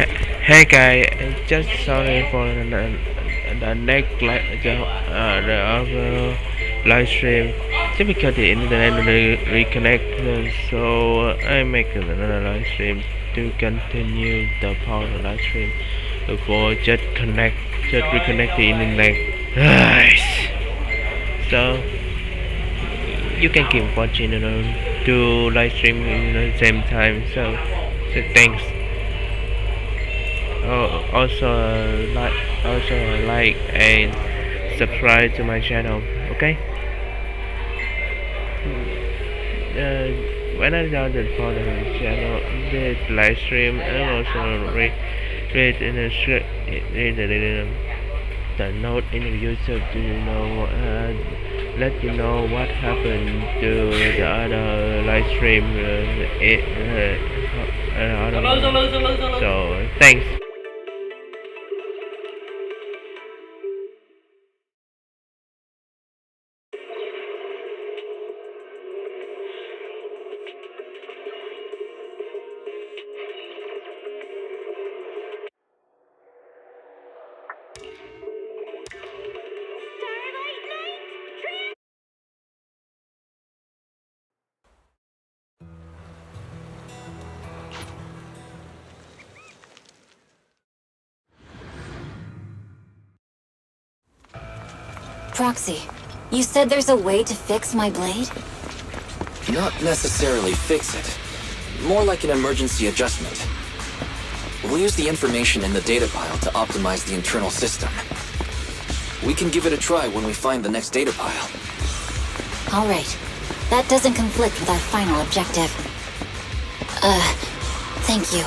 Hey guys, just sorry for the next live stream. Just because the internet reconnect, so I make another live stream to continue the power of the live stream. Before just reconnect the internet. So you can keep watching two live stream in the same time. So thanks. Oh, also like and subscribe to my channel. Okay. When I download for the channel, the live stream, I'm also read the note in the YouTube to let you know what happened to the other live stream. So thanks. Proxy, you said there's a way to fix my blade? Not necessarily fix it. More like an emergency adjustment. We'll use the information in the data pile to optimize the internal system. We can give it a try when we find the next data pile. Alright. That doesn't conflict with our final objective. Thank you.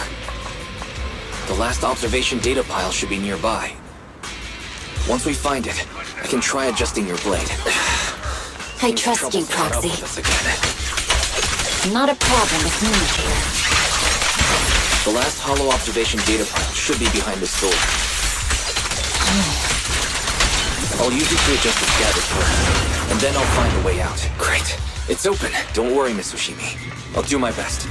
The last observation data pile should be nearby. Once we find it, I can try adjusting your blade. I trust you, Proxy. Not a problem with me here. The last hollow observation data pile should be behind this door. I'll use it to adjust the scatter first, and then I'll find a way out. Great. It's open. Don't worry, Miss Ushimi. I'll do my best.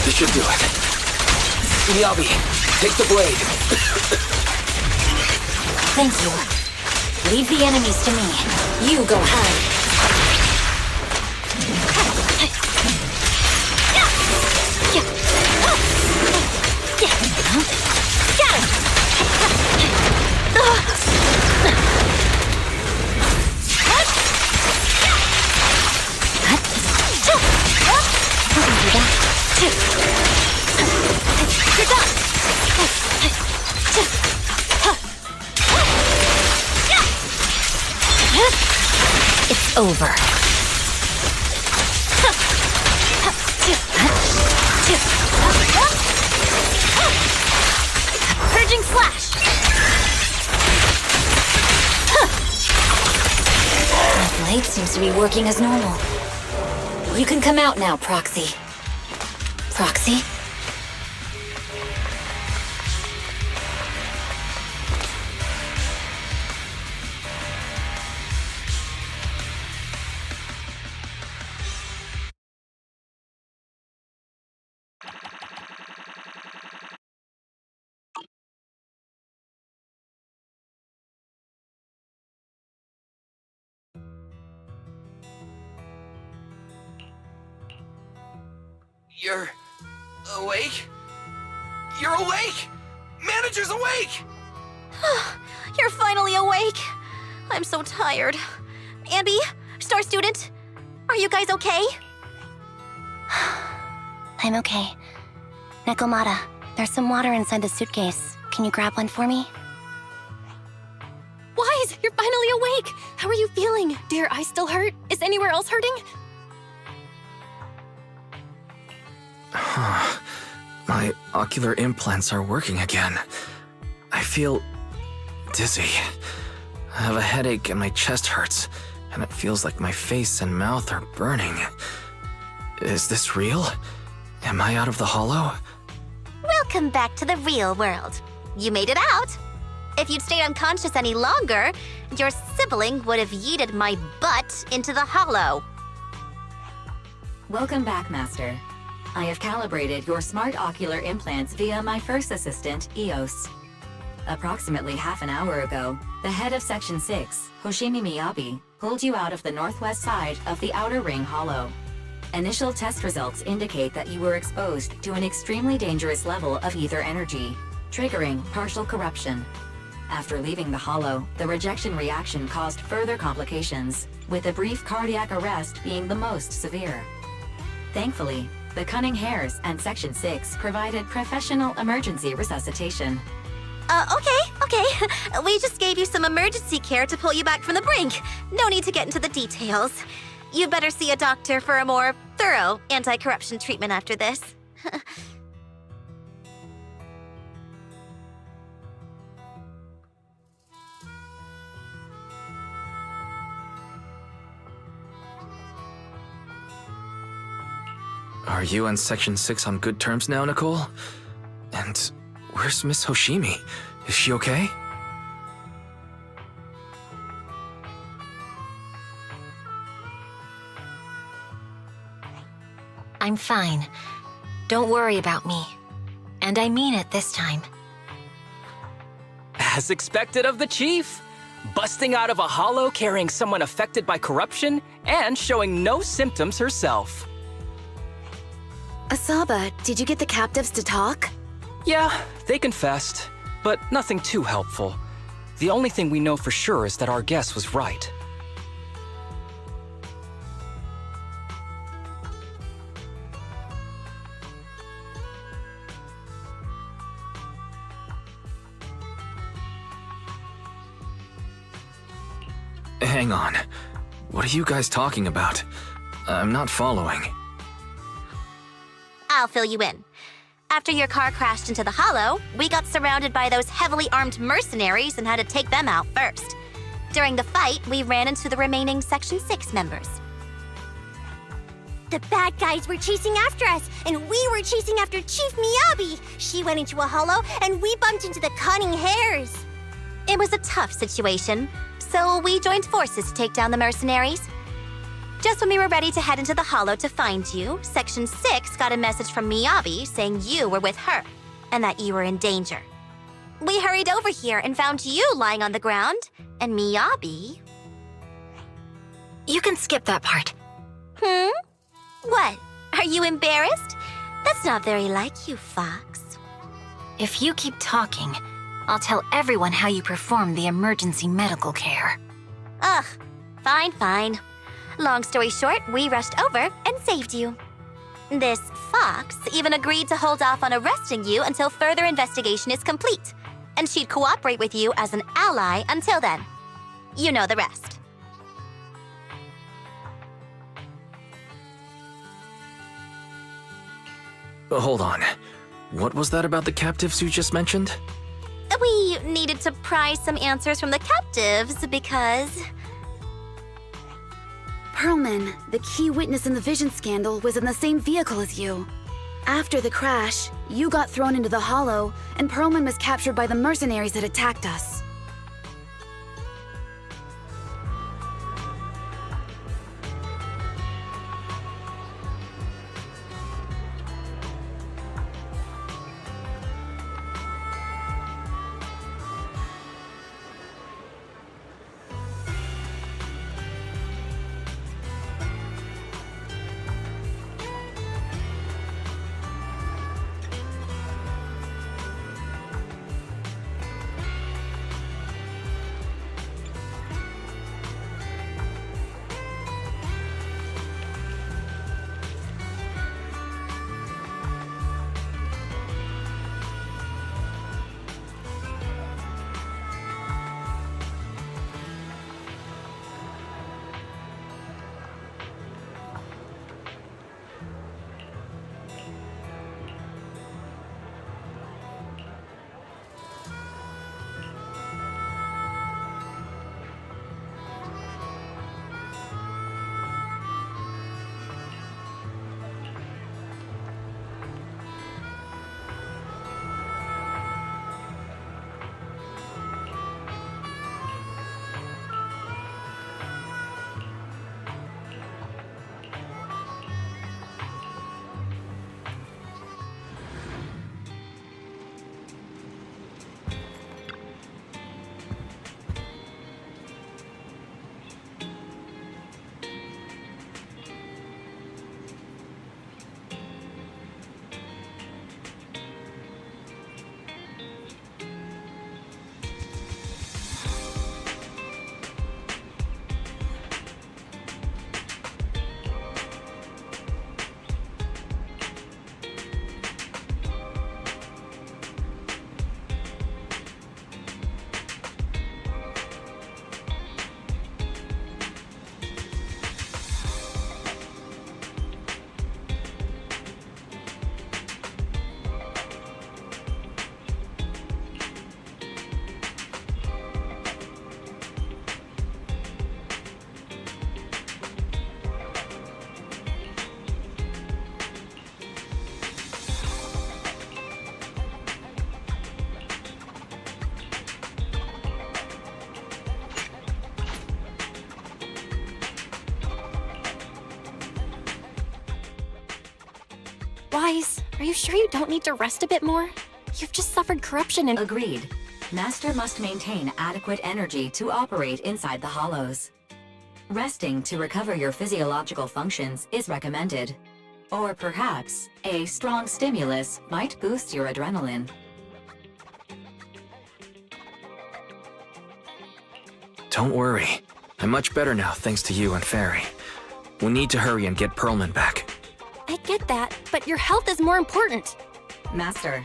This should do it. Miyabi, take the blade. Thank you. Leave the enemies to me. You go hide. It's over. Purging slash. My blade seems to be working as normal. You can come out now, Proxy. Proxy? You're awake? You're awake! Manager's awake! You're finally awake. I'm so tired. Andy, Star Student, are you guys okay? I'm okay. Nekomata, there's some water inside the suitcase. Can you grab one for me? Wise, you're finally awake! How are you feeling? Do your eyes still hurt? Is anywhere else hurting? My ocular implants are working again. I feel dizzy. I have a headache and my chest hurts, and it feels like my face and mouth are burning. Is this real? Am I out of the hollow? Welcome back to the real world. You made it out. If you'd stayed unconscious any longer, your sibling would have yeeted my butt into the hollow. Welcome back, Master. I have calibrated your smart ocular implants via my first assistant, EOS. Approximately half an hour ago, the head of Section 6, Hoshimi Miyabi, pulled you out of the northwest side of the Outer Ring Hollow. Initial test results indicate that you were exposed to an extremely dangerous level of ether energy, triggering partial corruption. After leaving the hollow, the rejection reaction caused further complications, with a brief cardiac arrest being the most severe. Thankfully, the Cunning Hares and Section 6 provided professional emergency resuscitation. Okay. We just gave you some emergency care to pull you back from the brink. No need to get into the details. You better see a doctor for a more thorough anti-corruption treatment after this. Are you and Section 6 on good terms now, Nicole? And where's Miss Hoshimi? Is she okay? I'm fine. Don't worry about me. And I mean it this time. As expected of the Chief. Busting out of a hollow carrying someone affected by corruption and showing no symptoms herself. Asaba, did you get the captives to talk? Yeah, they confessed, but nothing too helpful. The only thing we know for sure is that our guess was right. Hang on. What are you guys talking about? I'm not following. I'll fill you in. After your car crashed into the hollow, we got surrounded by those heavily armed mercenaries and had to take them out first. During the fight, we ran into the remaining Section 6 members. The bad guys were chasing after us, and we were chasing after Chief Miyabi. She went into a hollow, and we bumped into the Cunning Hares. It was a tough situation, so we joined forces to take down the mercenaries. Just when we were ready to head into the hollow to find you, Section 6 got a message from Miyabi saying you were with her, and that you were in danger. We hurried over here and found you lying on the ground, and Miyabi... You can skip that part. What? Are you embarrassed? That's not very like you, Fox. If you keep talking, I'll tell everyone how you performed the emergency medical care. Ugh, fine. Long story short, we rushed over and saved you. This Fox even agreed to hold off on arresting you until further investigation is complete, and she'd cooperate with you as an ally until then. You know the rest. Hold on. What was that about the captives you just mentioned? We needed to pry some answers from the captives because... Pearlman, the key witness in the Vision scandal, was in the same vehicle as you. After the crash, you got thrown into the hollow, and Pearlman was captured by the mercenaries that attacked us. Wise, are you sure you don't need to rest a bit more? You've just suffered corruption and— Agreed. Master must maintain adequate energy to operate inside the hollows. Resting to recover your physiological functions is recommended. Or perhaps, a strong stimulus might boost your adrenaline. Don't worry. I'm much better now thanks to you and Fairy. We need to hurry and get Perlman back. I get that, but your health is more important. Master,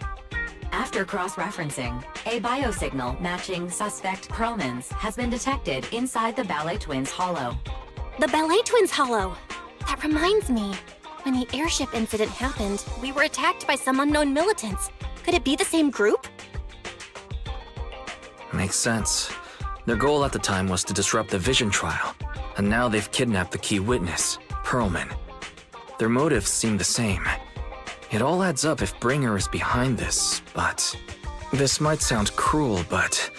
after cross-referencing, a biosignal matching suspect Perlman's has been detected inside the Ballet Twins hollow. The Ballet Twins hollow. That reminds me. When the airship incident happened, we were attacked by some unknown militants. Could it be the same group? Makes sense. Their goal at the time was to disrupt the Vision trial, and now they've kidnapped the key witness, Perlman. Their motives seem the same. It all adds up if Bringer is behind this, but... This might sound cruel, but...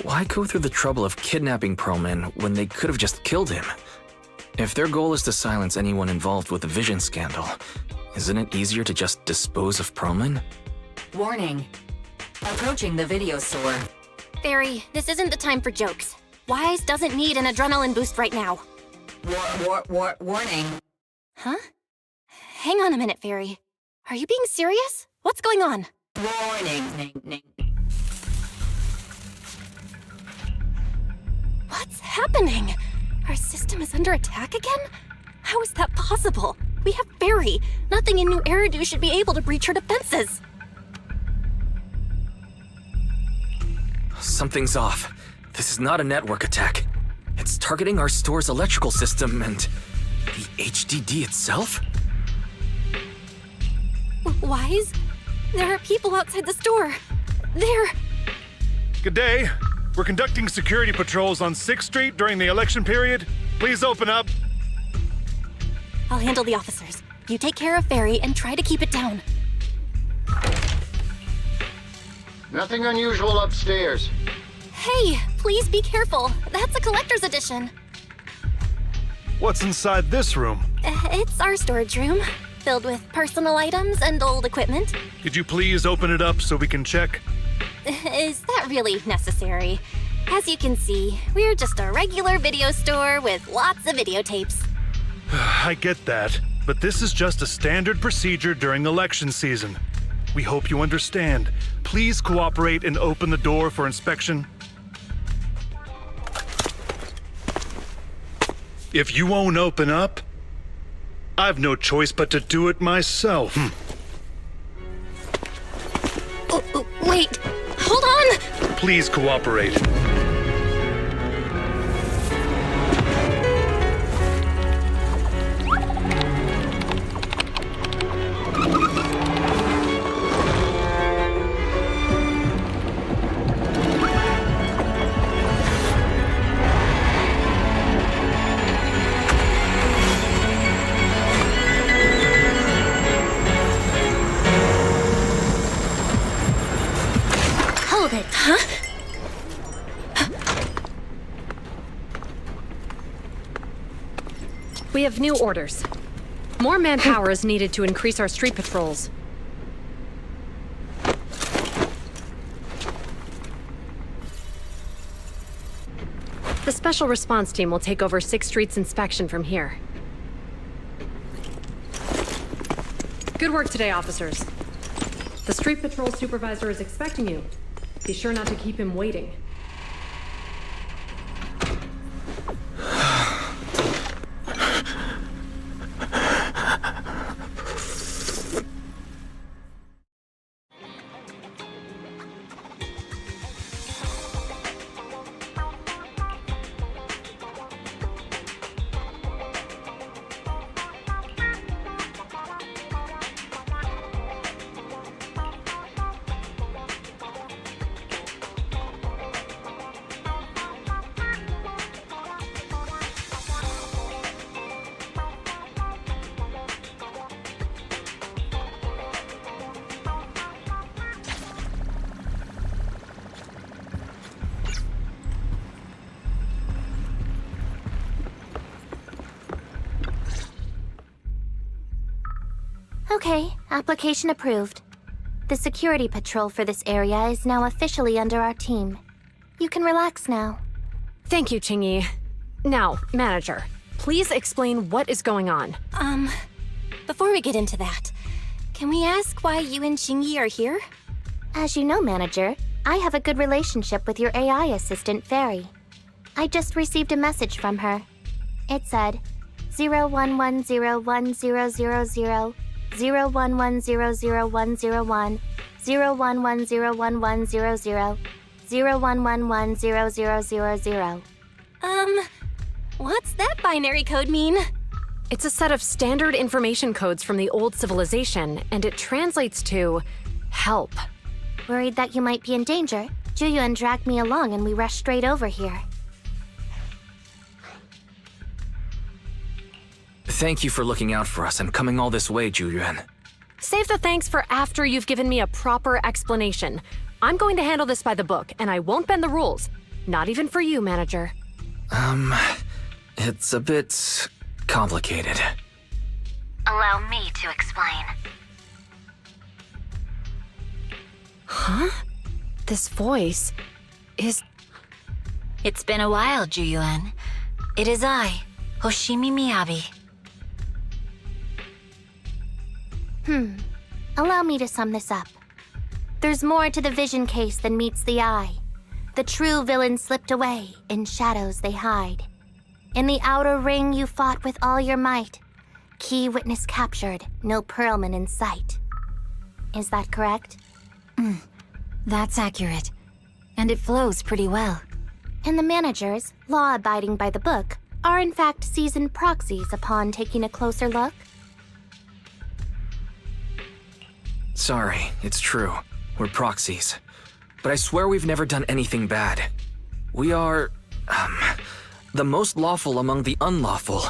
Why go through the trouble of kidnapping Perlman when they could have just killed him? If their goal is to silence anyone involved with the Vision scandal, isn't it easier to just dispose of Perlman? Warning. Approaching the video store. Fairy, this isn't the time for jokes. Wise doesn't need an adrenaline boost right now. Warning. Huh? Hang on a minute, Fairy. Are you being serious? What's going on? Warning. What's happening? Our system is under attack again? How is that possible? We have Fairy. Nothing in New Eridu should be able to breach her defenses. Something's off. This is not a network attack. It's targeting our store's electrical system and... the HDD itself? Wise? There are people outside the store. They're... Good day. We're conducting security patrols on 6th Street during the election period. Please open up. I'll handle the officers. You take care of Fairy and try to keep it down. Nothing unusual upstairs. Hey, please be careful. That's a collector's edition. What's inside this room? It's our storage room, filled with personal items and old equipment. Could you please open it up so we can check? Is that really necessary? As you can see, we're just a regular video store with lots of videotapes. I get that, but this is just a standard procedure during election season. We hope you understand. Please cooperate and open the door for inspection. If you won't open up, I've no choice but to do it myself. Wait, hold on! Please cooperate. Hold it, huh? We have new orders. More manpower is needed to increase our street patrols. The Special Response Team will take over 6th Street's inspection from here. Good work today, officers. The street patrol supervisor is expecting you. Be sure not to keep him waiting. Okay, application approved. The security patrol for this area is now officially under our team. You can relax now. Thank you, Qingyi. Now, Manager, please explain what is going on. Before we get into that, can we ask why you and Qingyi are here? As you know, Manager, I have a good relationship with your AI assistant, Fairy. I just received a message from her. It said, 01101000, 01100101, 01101100, 01110000. What's that binary code mean? It's a set of standard information codes from the old civilization, and it translates to help. Worried that you might be in danger, Juyuan dragged me along and we rushed straight over here. Thank you for looking out for us and coming all this way, Juyuan. Save the thanks for after you've given me a proper explanation. I'm going to handle this by the book, and I won't bend the rules. Not even for you, Manager. It's a bit complicated. Allow me to explain. Huh? This voice is... It's been a while, Juyuan. It is I, Hoshimi Miyabi. Allow me to sum this up. There's more to the vision case than meets the eye. The true villain slipped away, in shadows they hide. In the outer ring you fought with all your might. Key witness captured, no Pearlman in sight. Is that correct? That's accurate. And it flows pretty well. And the managers, law-abiding by the book, are in fact seasoned proxies upon taking a closer look? Sorry, it's true. We're proxies. But I swear we've never done anything bad. We are, the most lawful among the unlawful.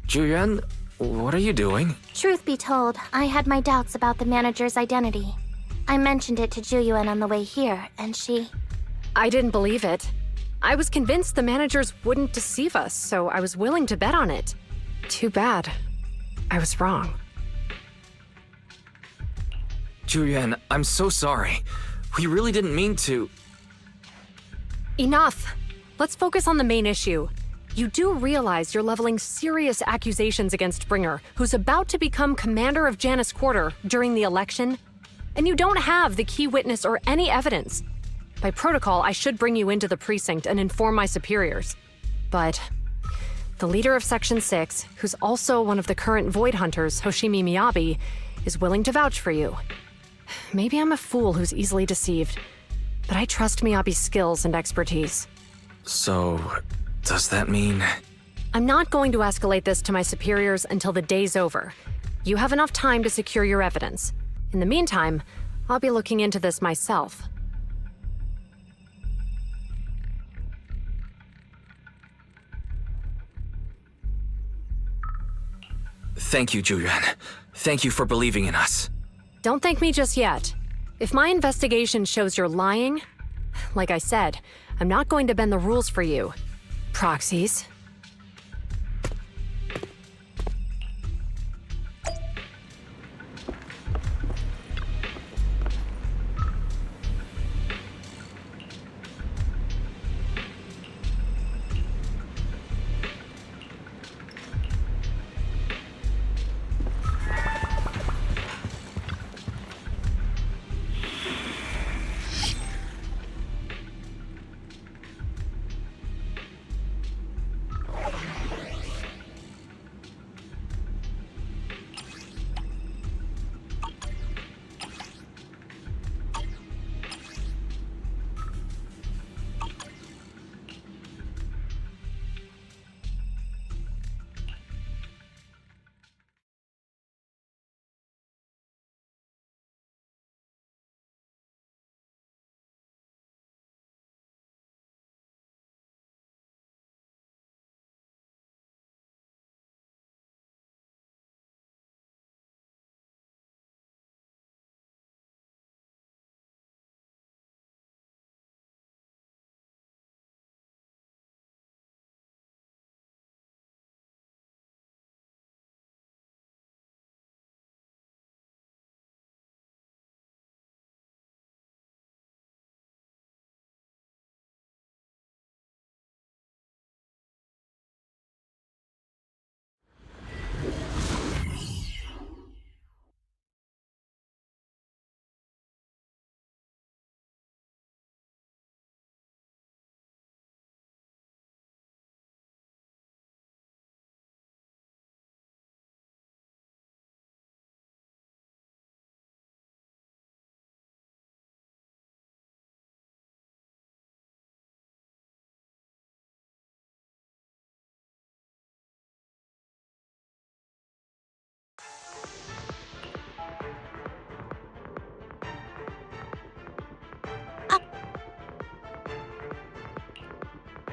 Juyuan, what are you doing? Truth be told, I had my doubts about the manager's identity. I mentioned it to Juyuan on the way here, and she... I didn't believe it. I was convinced the managers wouldn't deceive us, so I was willing to bet on it. Too bad. I was wrong. Juyuan, I'm so sorry. We really didn't mean to... Enough! Let's focus on the main issue. You do realize you're leveling serious accusations against Bringer, who's about to become commander of Janus Quarter during the election? And you don't have the key witness or any evidence. By protocol, I should bring you into the precinct and inform my superiors. But the leader of Section 6, who's also one of the current Void Hunters, Hoshimi Miyabi, is willing to vouch for you. Maybe I'm a fool who's easily deceived, but I trust Miyabi's skills and expertise. So, does that mean... I'm not going to escalate this to my superiors until the day's over. You have enough time to secure your evidence. In the meantime, I'll be looking into this myself. Thank you, Juyuan. Thank you for believing in us. Don't thank me just yet. If my investigation shows you're lying, like I said, I'm not going to bend the rules for you. Proxies.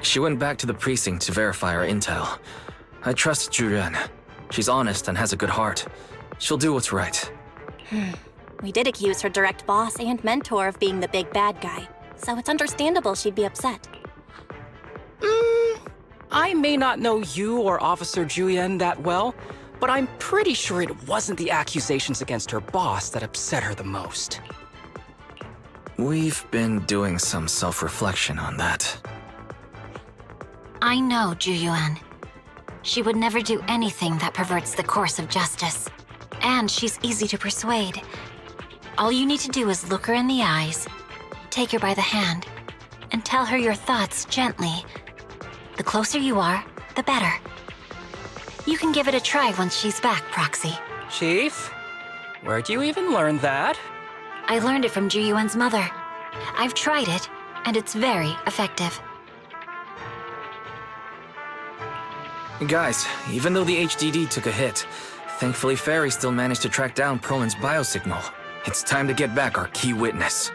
She went back to the precinct to verify our intel. I trust Zhu. She's honest and has a good heart. She'll do what's right. We did accuse her direct boss and mentor of being the big bad guy, so it's understandable she'd be upset. I may not know you or Officer Juyen that well, but I'm pretty sure it wasn't the accusations against her boss that upset her the most. We've been doing some self-reflection on that. I know Zhu Yuan. She would never do anything that perverts the course of justice. And she's easy to persuade. All you need to do is look her in the eyes, take her by the hand, and tell her your thoughts gently. The closer you are, the better. You can give it a try once she's back, Proxy. Chief, where'd you even learn that? I learned it from Zhu Yuan's mother. I've tried it, and it's very effective. Guys, even though the HDD took a hit, thankfully Fairy still managed to track down Perlman's biosignal. It's time to get back our key witness.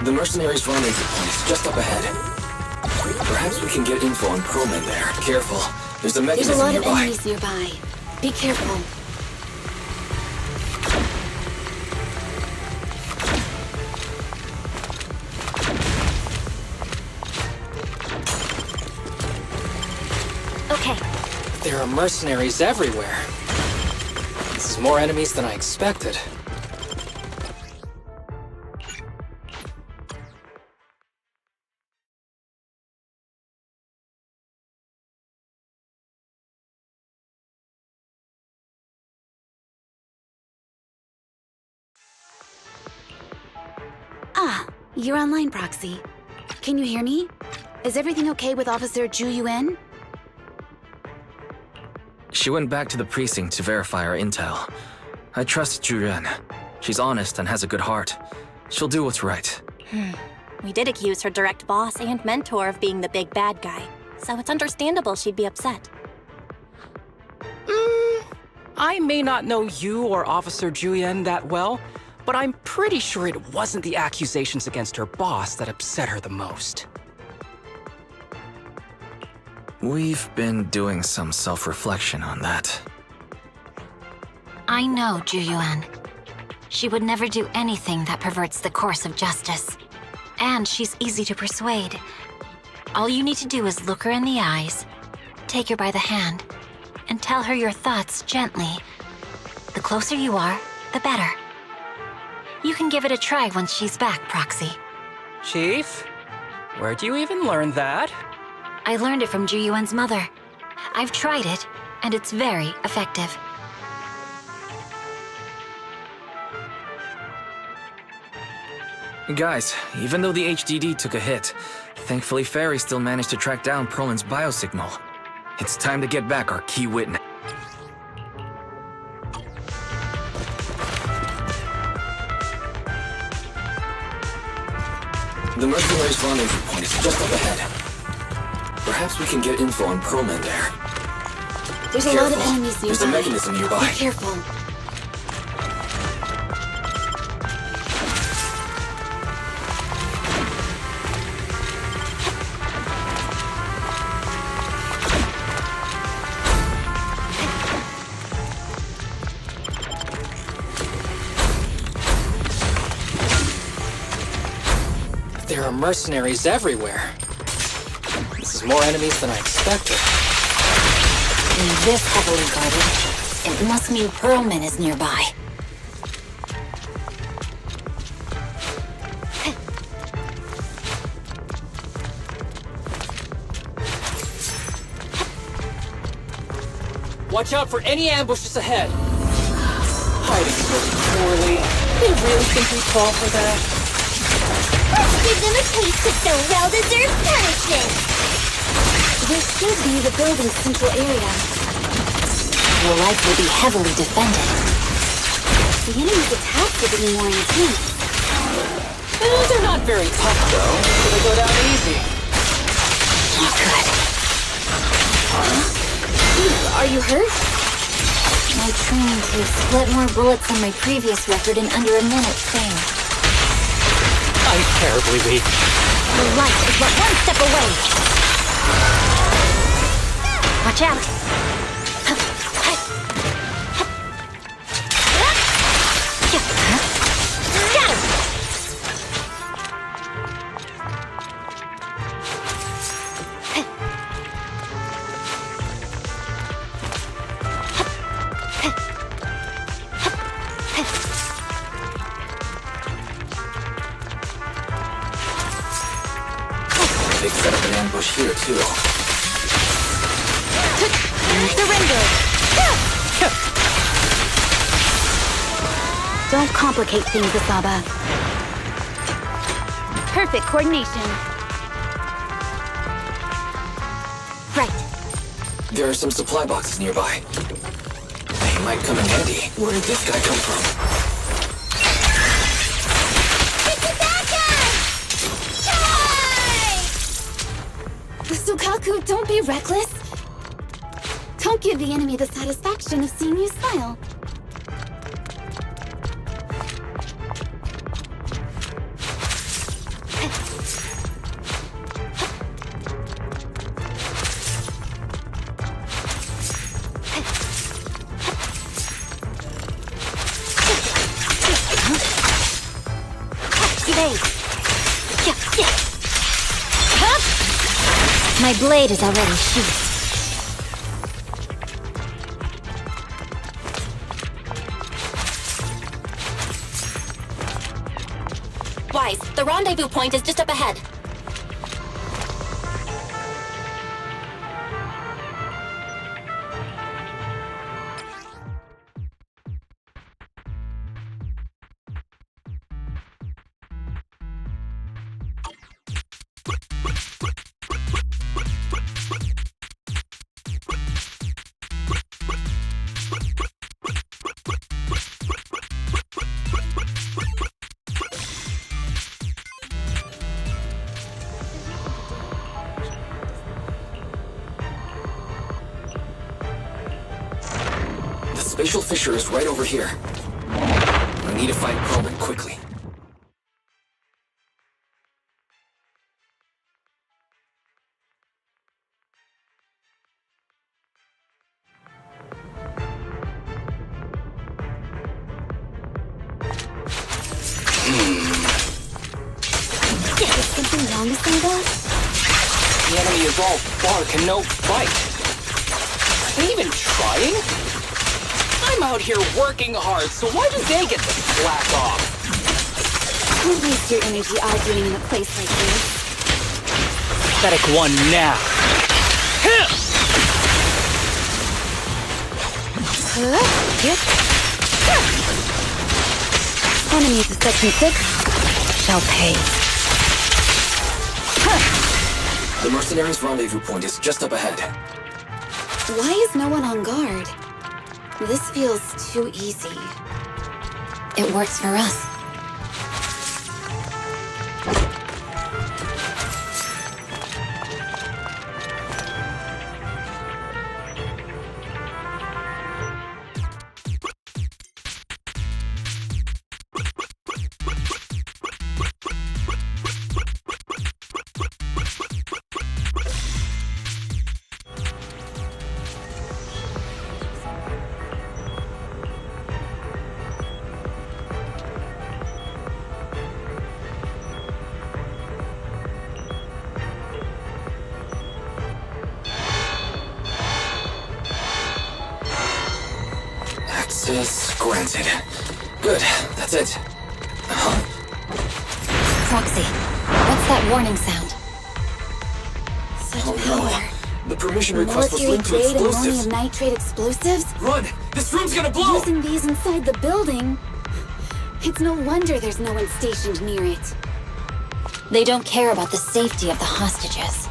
The mercenaries' rendezvous point is just up ahead. Perhaps we can get info on Perlman there. Careful, there's a mechanism There's a lot nearby. of enemies nearby. Be careful. Okay, There are mercenaries everywhere. This is more enemies than I expected. Ah, you're online, Proxy. Can you hear me? Is everything okay with Officer Zhu Yuan? She went back to the precinct to verify our intel. I trust Zhu. She's honest and has a good heart. She'll do what's right. We did accuse her direct boss and mentor of being the big bad guy, so it's understandable she'd be upset. I may not know you or Officer Juyen that well, but I'm pretty sure it wasn't the accusations against her boss that upset her the most. We've been doing some self-reflection on that. I know Zhu Yuan. She would never do anything that perverts the course of justice. And she's easy to persuade. All you need to do is look her in the eyes, take her by the hand, and tell her your thoughts gently. The closer you are, the better. You can give it a try once she's back, Proxy. Chief, where'd you even learn that? I learned it from Zhu Yuan's mother. I've tried it, and it's very effective. Guys, even though the HDD took a hit, thankfully Fairy still managed to track down Perlman's biosignal. It's time to get back our key witness. The mercenaries' rendezvous point is just up ahead. Perhaps we can get info on Perlman there. There's a lot of enemies nearby. There's a mechanism nearby. Be careful. There are mercenaries everywhere. This is more enemies than I expected. Being this heavily guarded, it must mean Perlman is nearby. Watch out for any ambushes ahead. Hiding so poorly. They really think we'd fall for that? Let's give them a taste of the well-deserved punishment! This should be the building's central area. Will likely be heavily defended. The enemy's attacks are getting more intense. They're not very tough, though, so they go down easy. Not good. Are you hurt? My training to split more bullets than my previous record in under a minute failed. I'm terribly weak. Your life is but one step away. Watch out. They set up an ambush here, too. Surrender! Don't complicate things, Asaba. Perfect coordination. Right. There are some supply boxes nearby. They might come in handy. Where did this guy come from? Sukaku, don't be reckless. Don't give the enemy the satisfaction of seeing you smile. My blade is already sheathed. Wise, the rendezvous point is just up ahead. The spatial fissure is right over here. We need to find Perlman quickly. Is something wrong with Saba? The enemy is all bark and no bite. Are they even trying? I'm out here working hard, so why do they get to slack off? Don't waste your energy arguing in a place like this. Pathetic one now. Enemies of Section 6 shall pay. The mercenaries' rendezvous point is just up ahead. Why is no one on guard? This feels too easy. It works for us. Access granted. Good, that's it. Proxy, what's that warning sound? Such Oh power. no. The permission request was Military linked to grade explosives. ammonium nitrate explosives? Run! This room's gonna blow! Using these inside the building? It's no wonder there's no one stationed near it. They don't care about the safety of the hostages.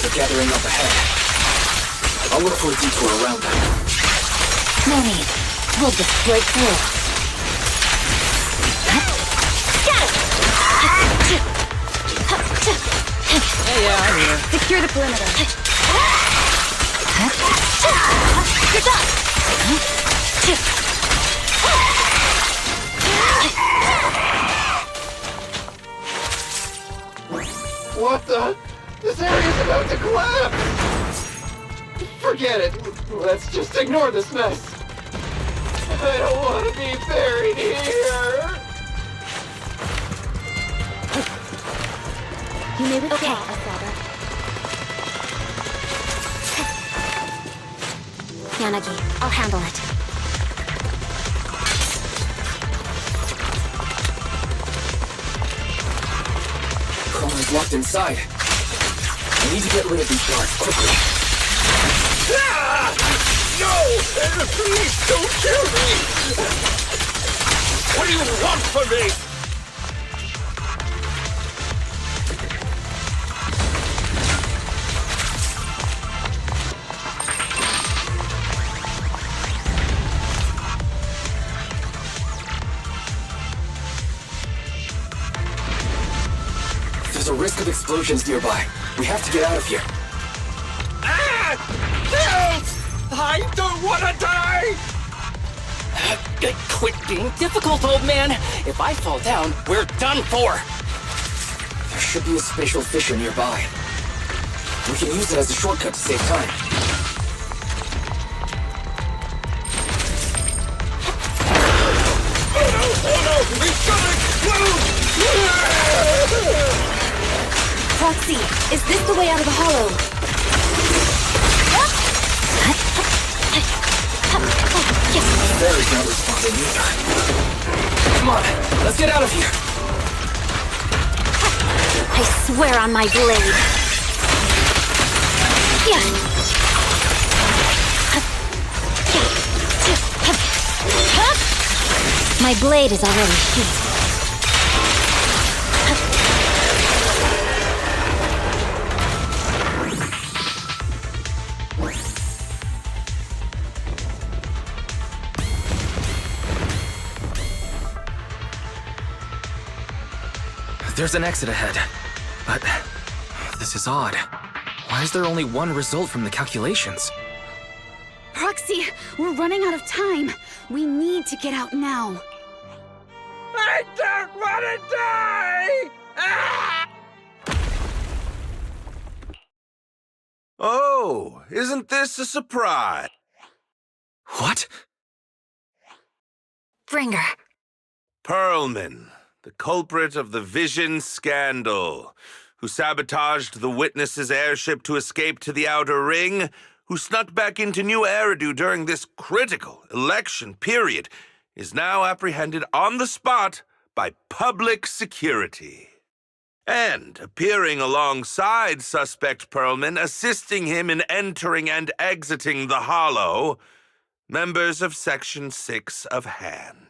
are gathering up ahead. I'll look for a detour around them. No need. We'll just break through. Yeah, I'm here. Secure the perimeter. Good job! What the? This area's about to collapse! Forget it. Let's just ignore this mess. I don't want to be buried here. You may withdraw, Asada. Yanagi, I'll handle it. Chroma's locked inside. I need to get rid of these guards quickly. No! Please don't kill me! What do you want from me? There's a risk of explosions nearby. We have to get out of here. Help! I don't want to die! Quit being difficult, old man. If I fall down, we're done for. There should be a spatial fissure nearby. We can use it as a shortcut to save time. Oh no! He's coming! Proxy, is this the way out of the hollow? Barry's not responding either. Come on, let's get out of here. I swear on my blade. My blade is already heated. There's an exit ahead. But this is odd. Why is there only one result from the calculations? Proxy, we're running out of time. We need to get out now. I don't want to die! Oh, isn't this a surprise? What? Bringer. Perlman, the culprit of the Vision scandal, who sabotaged the Witness's airship to escape to the Outer Ring, who snuck back into New Eridu during this critical election period, is now apprehended on the spot by public security. And appearing alongside suspect Perlman, assisting him in entering and exiting the Hollow, members of Section 6 of Han.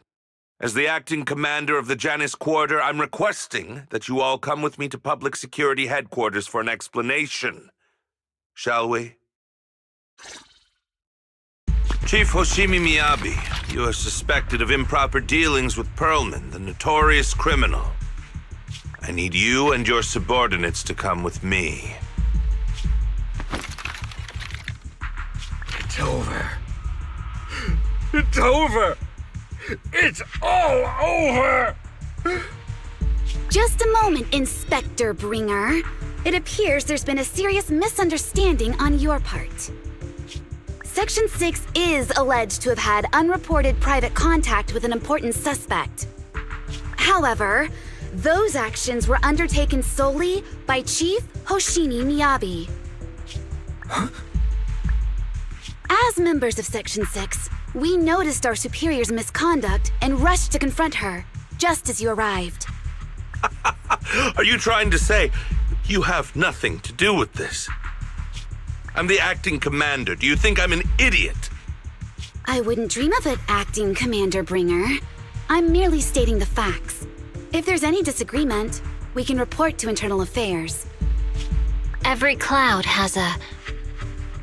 As the acting commander of the Janus Quarter, I'm requesting that you all come with me to Public Security Headquarters for an explanation. Shall we? Chief Hoshimi Miyabi, you are suspected of improper dealings with Perlman, the notorious criminal. I need you and your subordinates to come with me. It's over. It's over! It's all over! Just a moment, Inspector Bringer. It appears there's been a serious misunderstanding on your part. Section 6 is alleged to have had unreported private contact with an important suspect. However, those actions were undertaken solely by Chief Hoshimi Miyabi. Huh? As members of Section 6, we noticed our superior's misconduct and rushed to confront her, just as you arrived. Are you trying to say you have nothing to do with this? I'm the acting commander. Do you think I'm an idiot? I wouldn't dream of it, Acting Commander Bringer. I'm merely stating the facts. If there's any disagreement, we can report to Internal Affairs. Every cloud has a...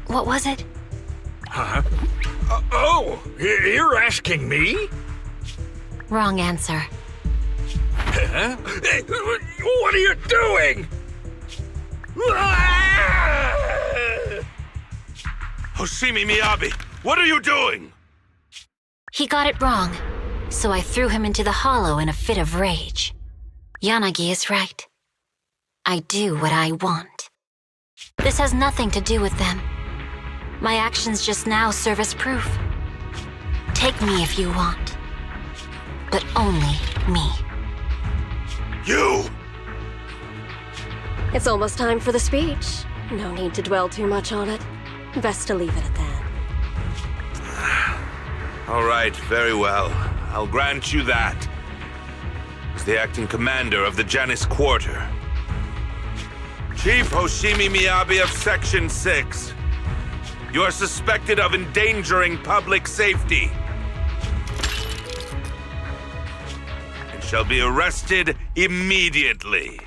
What was it? Huh? You're asking me? Wrong answer. Huh? What are you doing? Hoshimi Miyabi, what are you doing? He got it wrong, so I threw him into the hollow in a fit of rage. Yanagi is right. I do what I want. This has nothing to do with them. My actions just now serve as proof. Take me if you want. But only me. You! It's almost time for the speech. No need to dwell too much on it. Best to leave it at that. All right, very well. I'll grant you that. As the acting commander of the Janus Quarter, Chief Hoshimi Miyabi of Section 6, you are suspected of endangering public safety and shall be arrested immediately.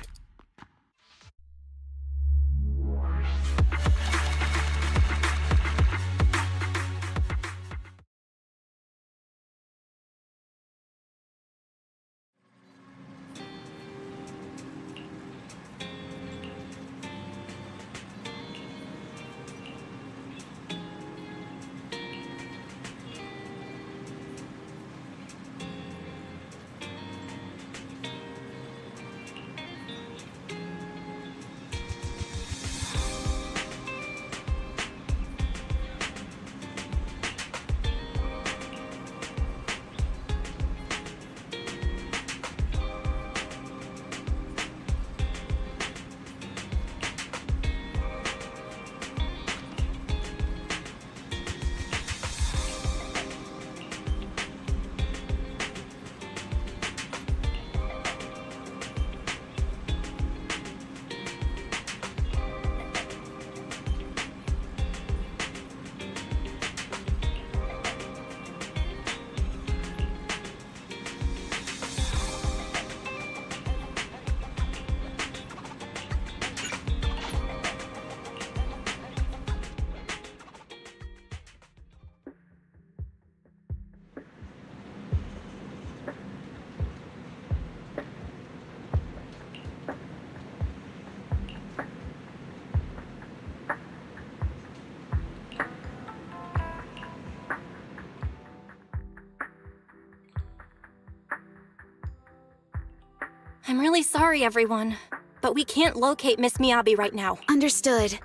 I'm really sorry, everyone, but we can't locate Miss Miyabi right now. Understood.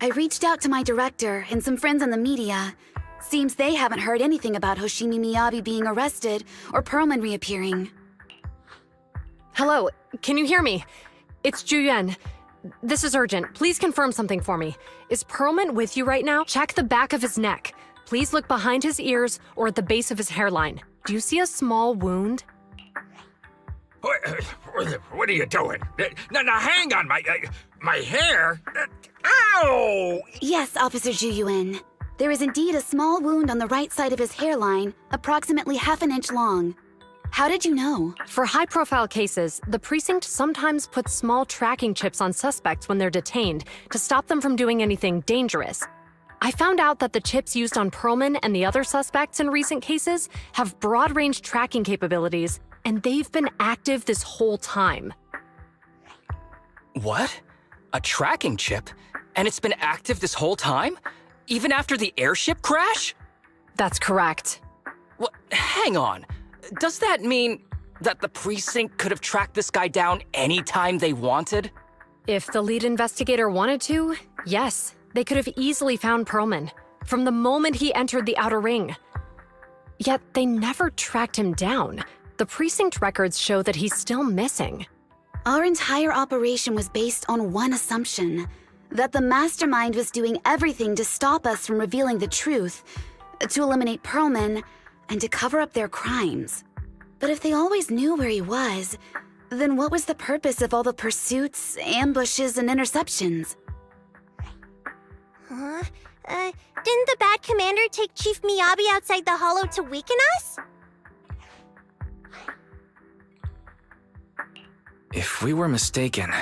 I reached out to my director and some friends in the media. Seems they haven't heard anything about Hoshimi Miyabi being arrested or Pearlman reappearing. Hello, can you hear me? It's Juyuan. This is urgent. Please confirm something for me. Is Pearlman with you right now? Check the back of his neck. Please look behind his ears or at the base of his hairline. Do you see a small wound? What are you doing? Now hang on, my hair? Ow! Yes, Officer Juyuan. There is indeed a small wound on the right side of his hairline, approximately half an inch long. How did you know? For high-profile cases, the precinct sometimes puts small tracking chips on suspects when they're detained to stop them from doing anything dangerous. I found out that the chips used on Pearlman and the other suspects in recent cases have broad-range tracking capabilities, and they've been active this whole time. What? A tracking chip? And it's been active this whole time? Even after the airship crash? That's correct. What? Hang on. Does that mean that the precinct could have tracked this guy down anytime they wanted? If the lead investigator wanted to, yes, they could have easily found Pearlman from the moment he entered the outer ring. Yet they never tracked him down. The precinct records show that he's still missing. Our entire operation was based on one assumption, that the mastermind was doing everything to stop us from revealing the truth, to eliminate Pearlman, and to cover up their crimes. But if they always knew where he was, then what was the purpose of all the pursuits, ambushes, and interceptions? Huh? Didn't the bad commander take Chief Miyabi outside the hollow to weaken us? If we were mistaken,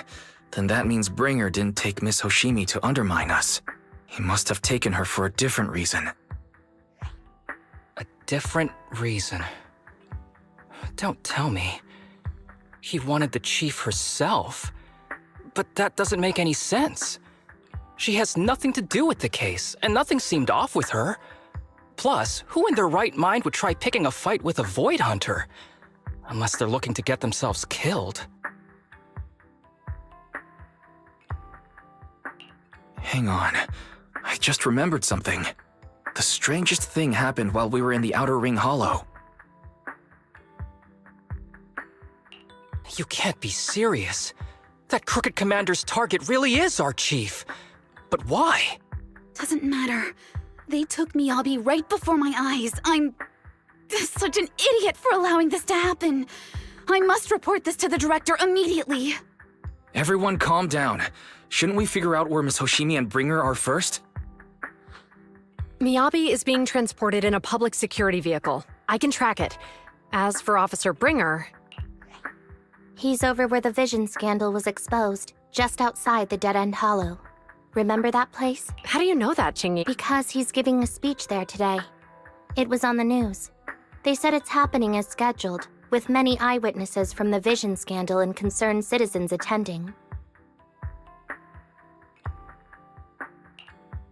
Then that means Bringer didn't take Miss Hoshimi to undermine us. He must have taken her for a different reason. A different reason? Don't tell me. He wanted the chief herself. But that doesn't make any sense. She has nothing to do with the case, and nothing seemed off with her. Plus, who in their right mind would try picking a fight with a Void Hunter? Unless they're looking to get themselves killed. Hang on. I just remembered something. The strangest thing happened while we were in the Outer Ring Hollow. You can't be serious. That crooked commander's target really is our chief. But why? Doesn't matter. They took Miyabi right before my eyes. I'm such an idiot for allowing this to happen. I must report this to the director immediately. Everyone calm down. Shouldn't we figure out where Miss Hoshimi and Bringer are first? Miyabi is being transported in a public security vehicle. I can track it. As for Officer Bringer... He's over where the Vision scandal was exposed, just outside the Dead End Hollow. Remember that place? How do you know that, Qingyi? Because he's giving a speech there today. It was on the news. They said it's happening as scheduled, with many eyewitnesses from the Vision scandal and concerned citizens attending.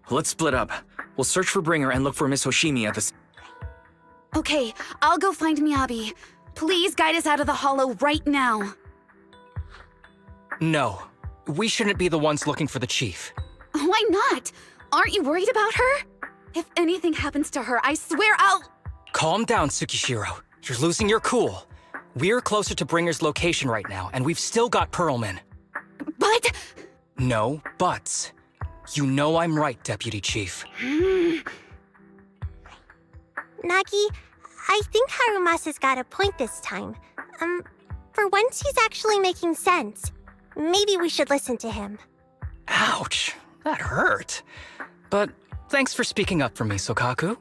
Let's split up. We'll search for Bringer and look for Miss Hoshimi at the... Okay, I'll go find Miyabi. Please guide us out of the hollow right now. No. We shouldn't be the ones looking for the chief. Why not? Aren't you worried about her? If anything happens to her, I swear I'll... Calm down, Tsukishiro. You're losing your cool. We're closer to Bringer's location right now, and we've still got Pearlman. But... No buts. You know I'm right, Deputy Chief. Nagi, I think Harumasa's got a point this time. For once he's actually making sense. Maybe we should listen to him. Ouch, that hurt. But thanks for speaking up for me, Sokaku.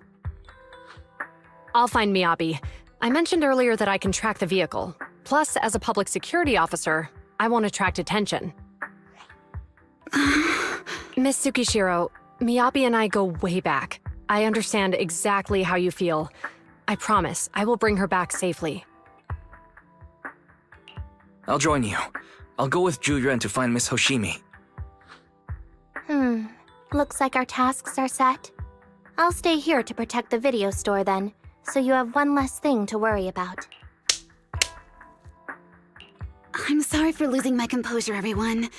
I'll find Miyabi. I mentioned earlier that I can track the vehicle. Plus, as a public security officer, I won't attract attention. Miss Tsukishiro, Miyabi and I go way back. I understand exactly how you feel. I promise, I will bring her back safely. I'll join you. I'll go with Juyuan to find Miss Hoshimi. Looks like our tasks are set. I'll stay here to protect the video store then, so you have one less thing to worry about. I'm sorry for losing my composure, everyone.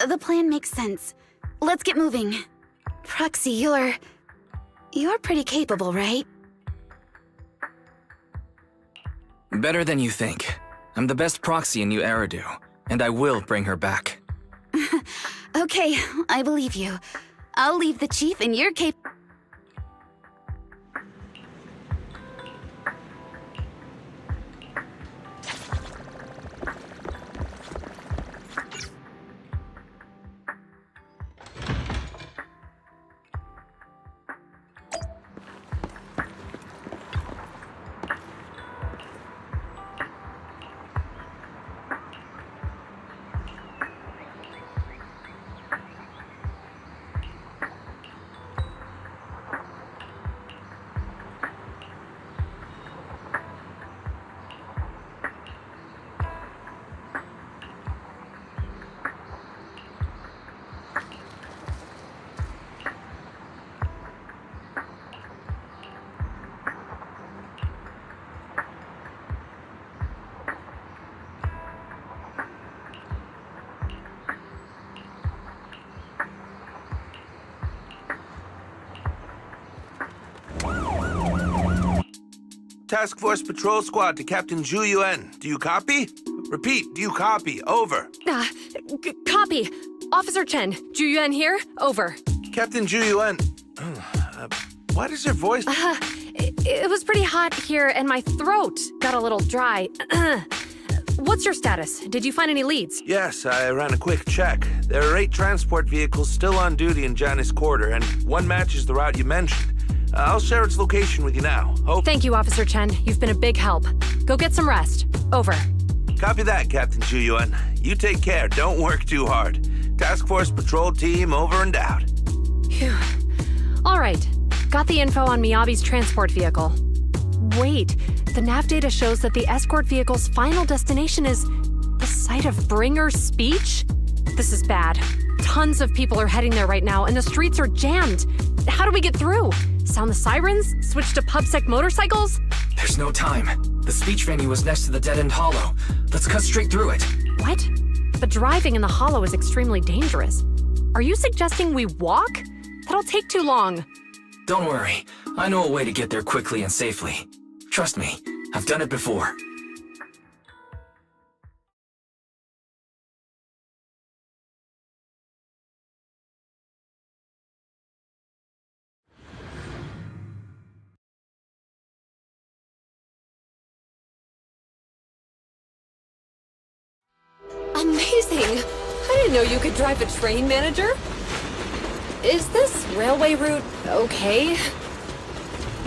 The plan makes sense. Let's get moving. Proxy, you're pretty capable, right? Better than you think. I'm the best proxy in New Eridu, and I will bring her back. Okay, I believe you. I'll leave the chief in your cape. Task Force Patrol Squad to Captain Juyuan. Do you copy? Repeat, do you copy? Over. Copy. Officer Chen, Juyuan here? Over. Captain Juyuan. Why does your voice... It was pretty hot here, and my throat got a little dry. What's your status? Did you find any leads? Yes, I ran a quick check. There are 8 transport vehicles still on duty in Janice Quarter, and one matches the route you mentioned. I'll share its location with you now. Hope... Thank you, Officer Chen. You've been a big help. Go get some rest. Over. Copy that, Captain Chuyuan. You take care. Don't work too hard. Task Force Patrol Team over and out. Phew. All right. Got the info on Miyabi's transport vehicle. Wait, the nav data shows that the escort vehicle's final destination is the site of Bringer's speech? This is bad. Tons of people are heading there right now, and the streets are jammed. How do we get through? Sound the sirens? Switch to PubSec motorcycles? There's no time. The speech venue was next to the dead-end hollow. Let's cut straight through it. What? But driving in the hollow is extremely dangerous. Are you suggesting we walk? That'll take too long. Don't worry. I know a way to get there quickly and safely. Trust me, I've done it before. Amazing! I didn't know you could drive a train, manager. Is this railway route okay?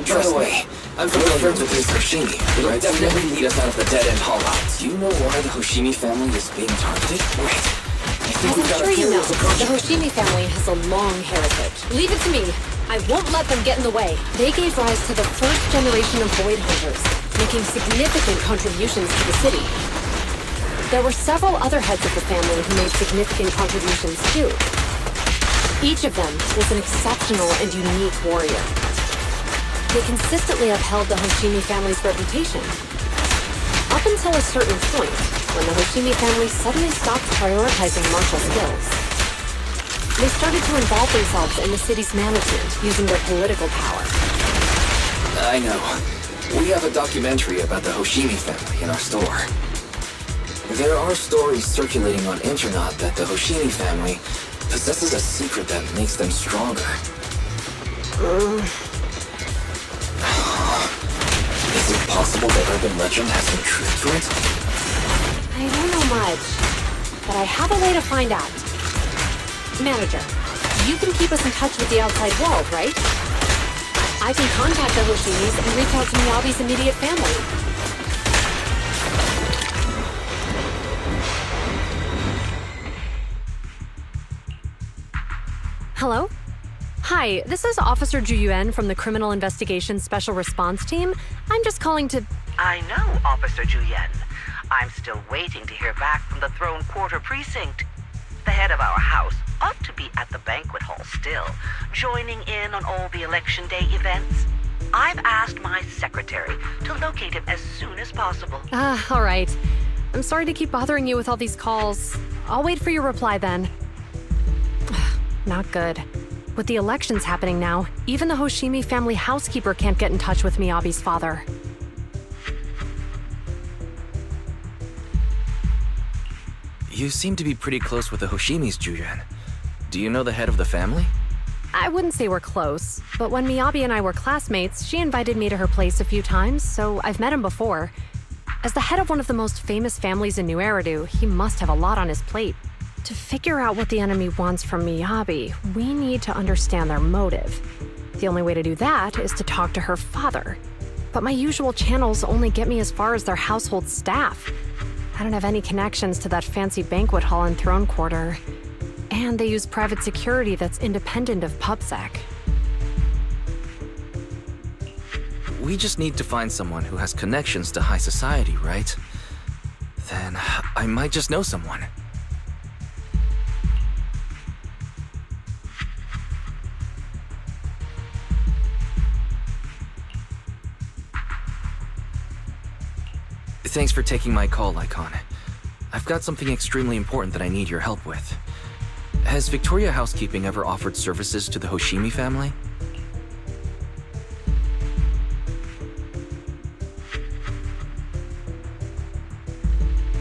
By the way, I'm familiar with this Hoshimi. It'll definitely lead us out of the dead-end hollow. Do you know why the Hoshimi family is being targeted? Wait, I think we've got a you know, few the Hoshimi family has a long heritage. Leave it to me. I won't let them get in the way. They gave rise to the first generation of Void Hunters, making significant contributions to the city. There were several other heads of the family who made significant contributions too. Each of them was an exceptional and unique warrior. They consistently upheld the Hoshimi family's reputation. Up until a certain point, when the Hoshimi family suddenly stopped prioritizing martial skills. They started to involve themselves in the city's management using their political power. I know. We have a documentary about the Hoshimi family in our store. There are stories circulating on internet that the Hoshimi family possesses a secret that makes them stronger. Is it possible that urban legend has some truth to it? I don't know much, but I have a way to find out. Manager, you can keep us in touch with the outside world, right? I can contact the Hoshimis and reach out to Miyabi's immediate family. Hello? Hi, this is Officer Juyuan from the Criminal Investigations Special Response Team. I'm just calling to... I know, Officer Juyuan. I'm still waiting to hear back from the Throne Quarter Precinct. The head of our house ought to be at the banquet hall still, joining in on all the Election Day events. I've asked my secretary to locate him as soon as possible. All right. I'm sorry to keep bothering you with all these calls. I'll wait for your reply then. Not good. With the elections happening now, even the Hoshimi family housekeeper can't get in touch with Miyabi's father. You seem to be pretty close with the Hoshimis, Juyuan. Do you know the head of the family? I wouldn't say we're close, but when Miyabi and I were classmates, she invited me to her place a few times, so I've met him before. As the head of one of the most famous families in New Eridu, he must have a lot on his plate. To figure out what the enemy wants from Miyabi, we need to understand their motive. The only way to do that is to talk to her father. But my usual channels only get me as far as their household staff. I don't have any connections to that fancy banquet hall in Throne Quarter. And they use private security that's independent of PubSec. We just need to find someone who has connections to high society, right? Then I might just know someone. Thanks for taking my call, Icon. I've got something extremely important that I need your help with. Has Victoria Housekeeping ever offered services to the Hoshimi family?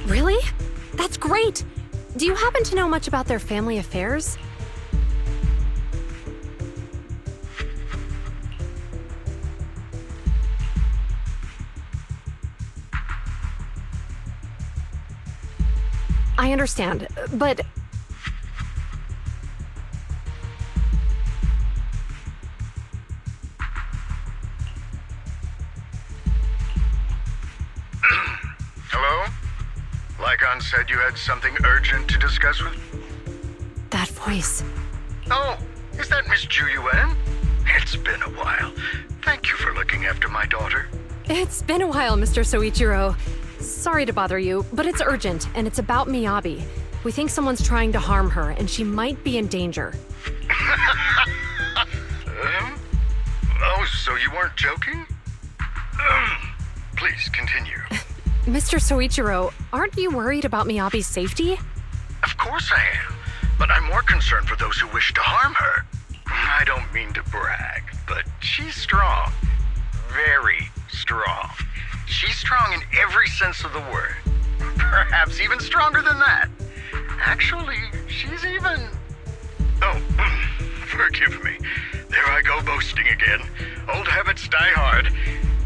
Really? That's great! Do you happen to know much about their family affairs? I understand, but... Hello? Lycon said you had something urgent to discuss with... That voice. Oh, is that Miss Ju Yuan? It's been a while. Thank you for looking after my daughter. It's been a while, Mr. Soichiro. Sorry to bother you, but it's urgent, and it's about Miyabi. We think someone's trying to harm her, and she might be in danger. Oh, so you weren't joking? Please, continue. Mr. Soichiro, aren't you worried about Miyabi's safety? Of course I am, but I'm more concerned for those who wish to harm her. I don't mean to brag, but she's strong. Very strong. She's strong in every sense of the word. Perhaps even stronger than that. Actually, she's even... Oh, forgive me. There I go boasting again. Old habits die hard.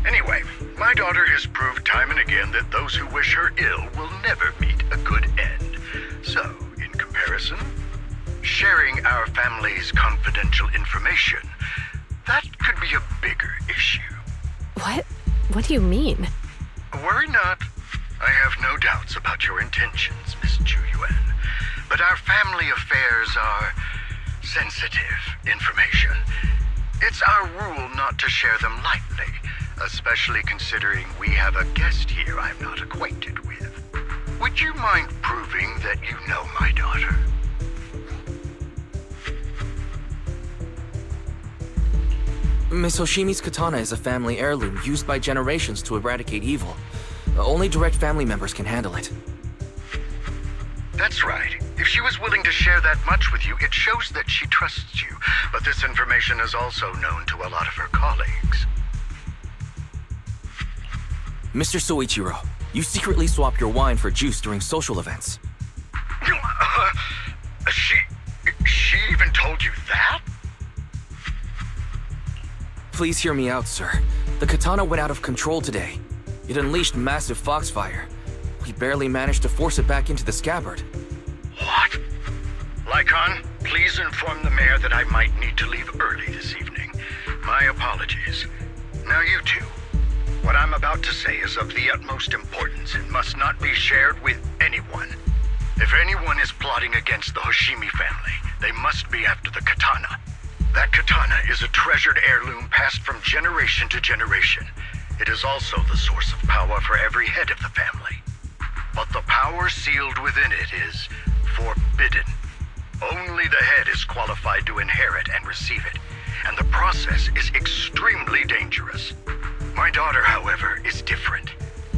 Anyway, my daughter has proved time and again that those who wish her ill will never meet a good end. So, in comparison, sharing our family's confidential information, that could be a bigger issue. What? What do you mean? Worry not. I have no doubts about your intentions, Miss Ju Yuan. But our family affairs are sensitive information. It's our rule not to share them lightly, especially considering we have a guest here I'm not acquainted with. Would you mind proving that you know my daughter? Miss Hoshimi's katana is a family heirloom used by generations to eradicate evil. Only direct family members can handle it. That's right. If she was willing to share that much with you, it shows that she trusts you. But this information is also known to a lot of her colleagues. Mr. Soichiro, you secretly swap your wine for juice during social events. She even told you that? Please hear me out, sir. The katana went out of control today. It unleashed massive foxfire. We barely managed to force it back into the scabbard. What? Lycon, please inform the mayor that I might need to leave early this evening. My apologies. Now you two. What I'm about to say is of the utmost importance and must not be shared with anyone. If anyone is plotting against the Hoshimi family, they must be after the katana. That katana is a treasured heirloom passed from generation to generation. It is also the source of power for every head of the family. But the power sealed within it is forbidden. Only the head is qualified to inherit and receive it, and the process is extremely dangerous. My daughter, however, is different.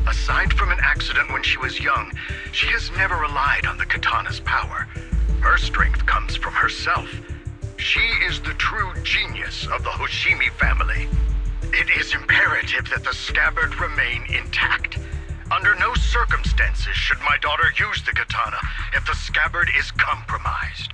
Aside from an accident when she was young, she has never relied on the katana's power. Her strength comes from herself. She is the true genius of the Hoshimi family. It is imperative that the scabbard remain intact. Under no circumstances should my daughter use the katana if the scabbard is compromised.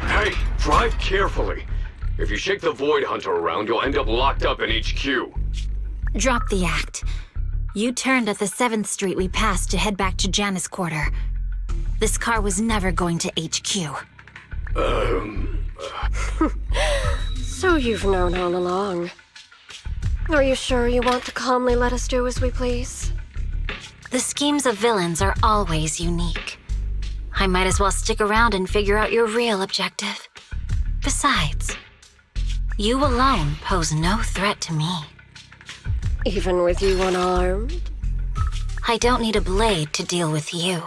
Hey, drive carefully. If you shake the Void Hunter around, you'll end up locked up in HQ. Drop the act. You turned at the 7th Street we passed to head back to Janus Quarter. This car was never going to HQ. So you've known all along. Are you sure you want to calmly let us do as we please? The schemes of villains are always unique. I might as well stick around and figure out your real objective. Besides, you alone pose no threat to me. Even with you unarmed? I don't need a blade to deal with you.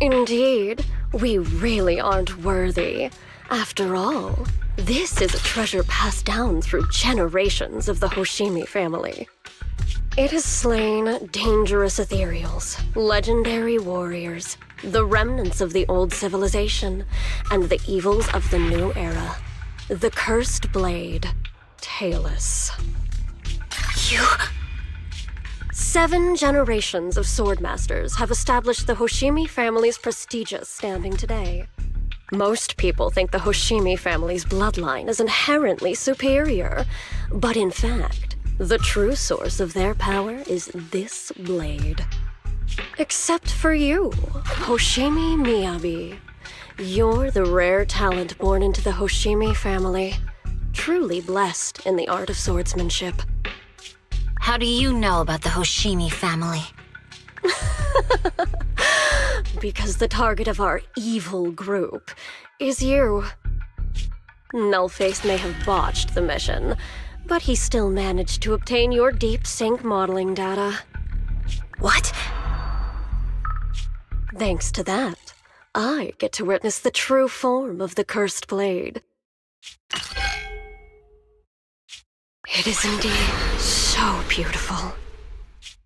Indeed, we really aren't worthy. After all, this is a treasure passed down through generations of the Hoshimi family. It has slain dangerous ethereals, legendary warriors, the remnants of the old civilization, and the evils of the new era. The cursed blade, Talus. You... 7 generations of swordmasters have established the Hoshimi family's prestigious standing today. Most people think the Hoshimi family's bloodline is inherently superior, but in fact, the true source of their power is this blade. Except for you, Hoshimi Miyabi. You're the rare talent born into the Hoshimi family. Truly blessed in the art of swordsmanship. How do you know about the Hoshimi family? Because the target of our evil group is you. Nullface may have botched the mission, but he still managed to obtain your deep sync modeling data. What? Thanks to that, I get to witness the true form of the cursed blade. It is indeed so beautiful.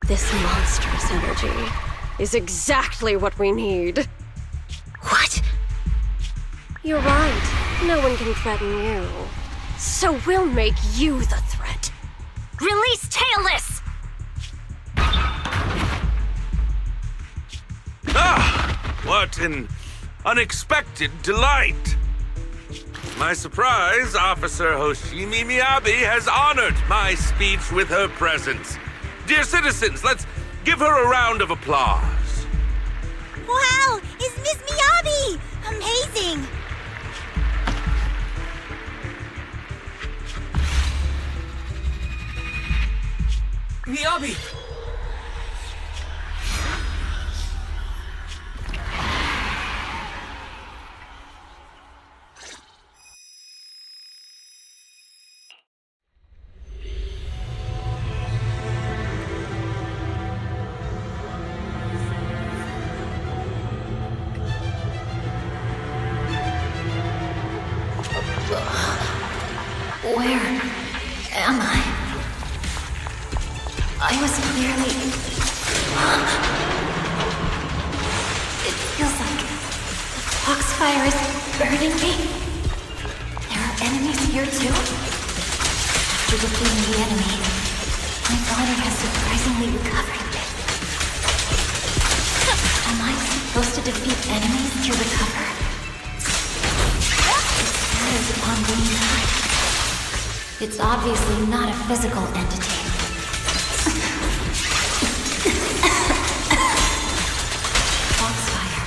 This monstrous energy is exactly what we need. What? You're right. No one can threaten you. So we'll make you the threat. Release Tailless! Ah! What an unexpected delight! My surprise, Officer Hoshimi Miyabi has honored my speech with her presence. Dear citizens, let's give her a round of applause. Wow! It's Miss Miyabi! Amazing! Miyabi! Where am I? I was clearly... It feels like the foxfire is burning me. There are enemies here too? After defeating the enemy, my body has surprisingly recovered. Am I supposed to defeat enemies to recover? It matters upon being cut. It's obviously not a physical entity. Foxfire.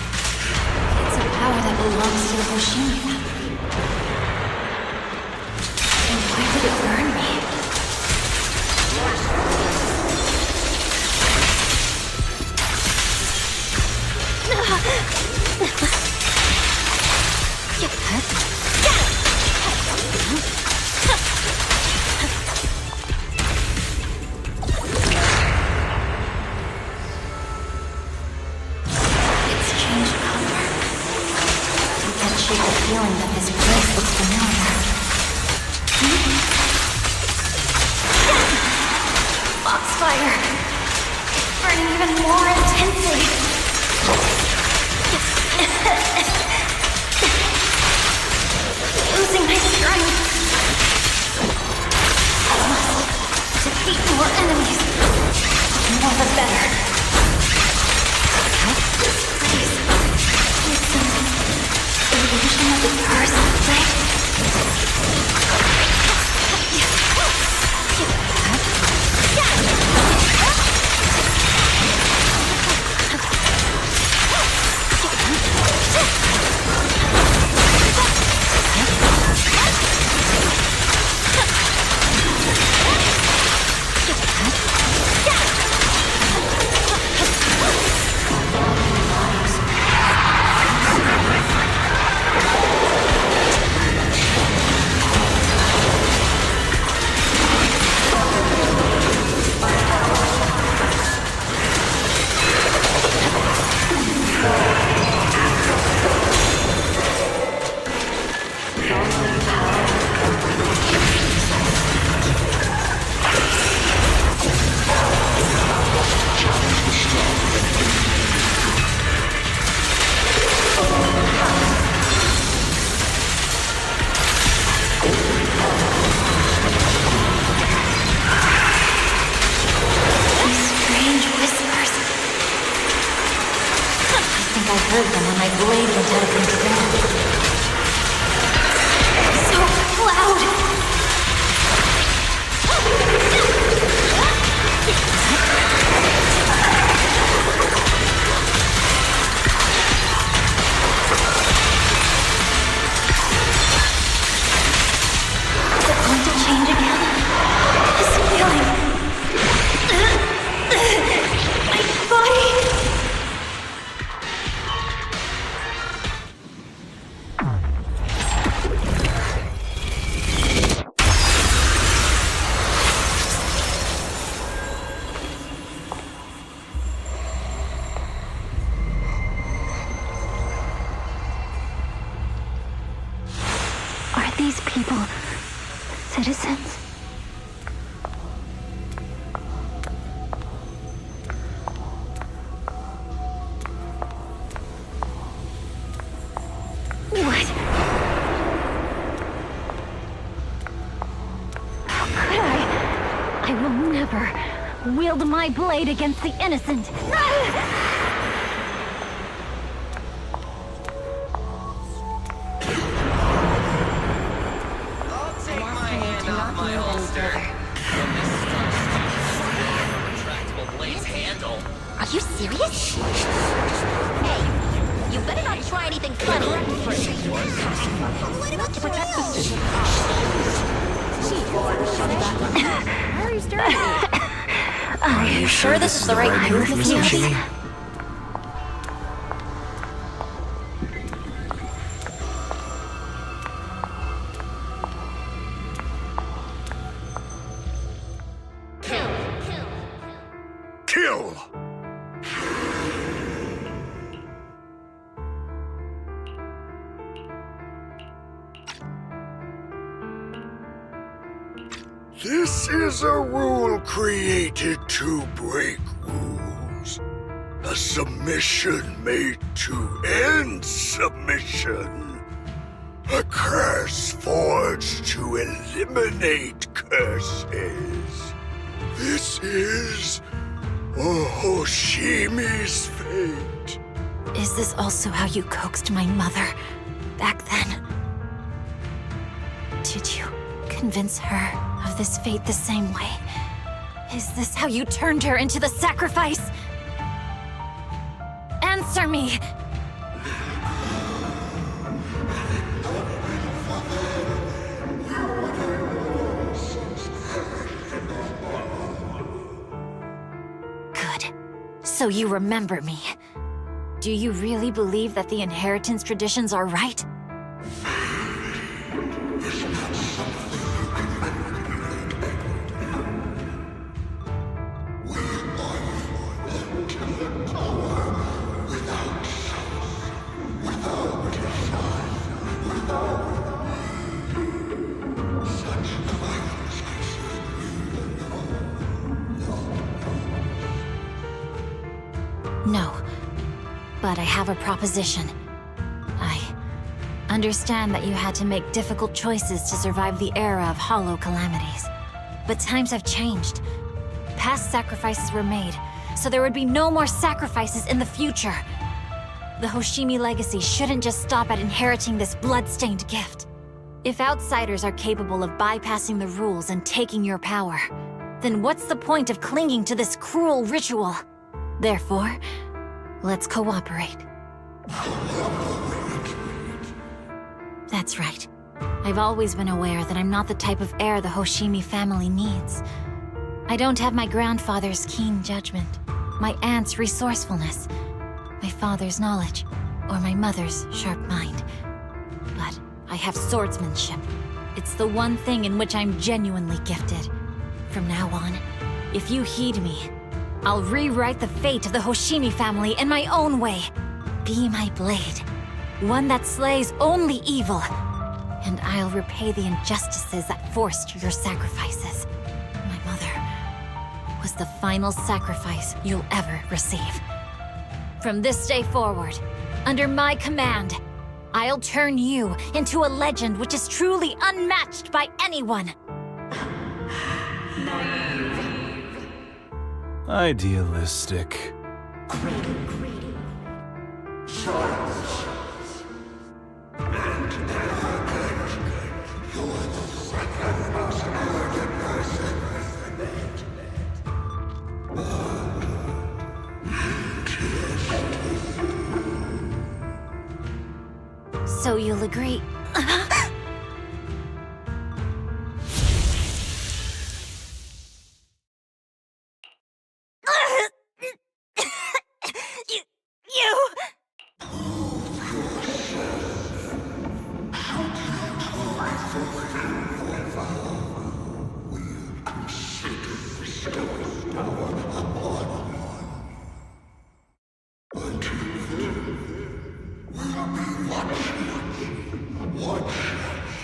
It's a power that belongs to the Hoshimi family. Then why did it burn me? Feeling that this place looks familiar. Foxfire! It's burning even more intensely. Losing my strength. I must defeat more enemies. The more the better. This place is some illusion of the curse, right? I heard them when my blade went out of control. So loud! people, citizens. What? How could I? I will never wield my blade against the innocent. Are you serious? Hey, you better not try anything funny. What about to protect the station? Why are you staring at me? Are you sure this is the right move, Miss Yoshi? Kill! This is a rule created to break rules. A submission made to end submission. A curse forged to eliminate curses. This is Hoshimi's fate. Is this also how you coaxed my mother back then? Did you convince her of this fate the same way? Is this how you turned her into the sacrifice? Answer me! Good. So you remember me. Do you really believe that the inheritance traditions are right? No. But I have a proposition. I understand that you had to make difficult choices to survive the era of hollow calamities. But times have changed. Past sacrifices were made, so there would be no more sacrifices in the future. The Hoshimi legacy shouldn't just stop at inheriting this blood-stained gift. If outsiders are capable of bypassing the rules and taking your power, then what's the point of clinging to this cruel ritual? Therefore, let's cooperate. That's right. I've always been aware that I'm not the type of heir the Hoshimi family needs. I don't have my grandfather's keen judgment, my aunt's resourcefulness, my father's knowledge, or my mother's sharp mind. But I have swordsmanship. It's the one thing in which I'm genuinely gifted. From now on, if you heed me, I'll rewrite the fate of the Hoshimi family in my own way. Be my blade, one that slays only evil, and I'll repay the injustices that forced your sacrifices. My mother was the final sacrifice you'll ever receive. From this day forward, under my command, I'll turn you into a legend which is truly unmatched by anyone. Idealistic. So you'll agree? Watch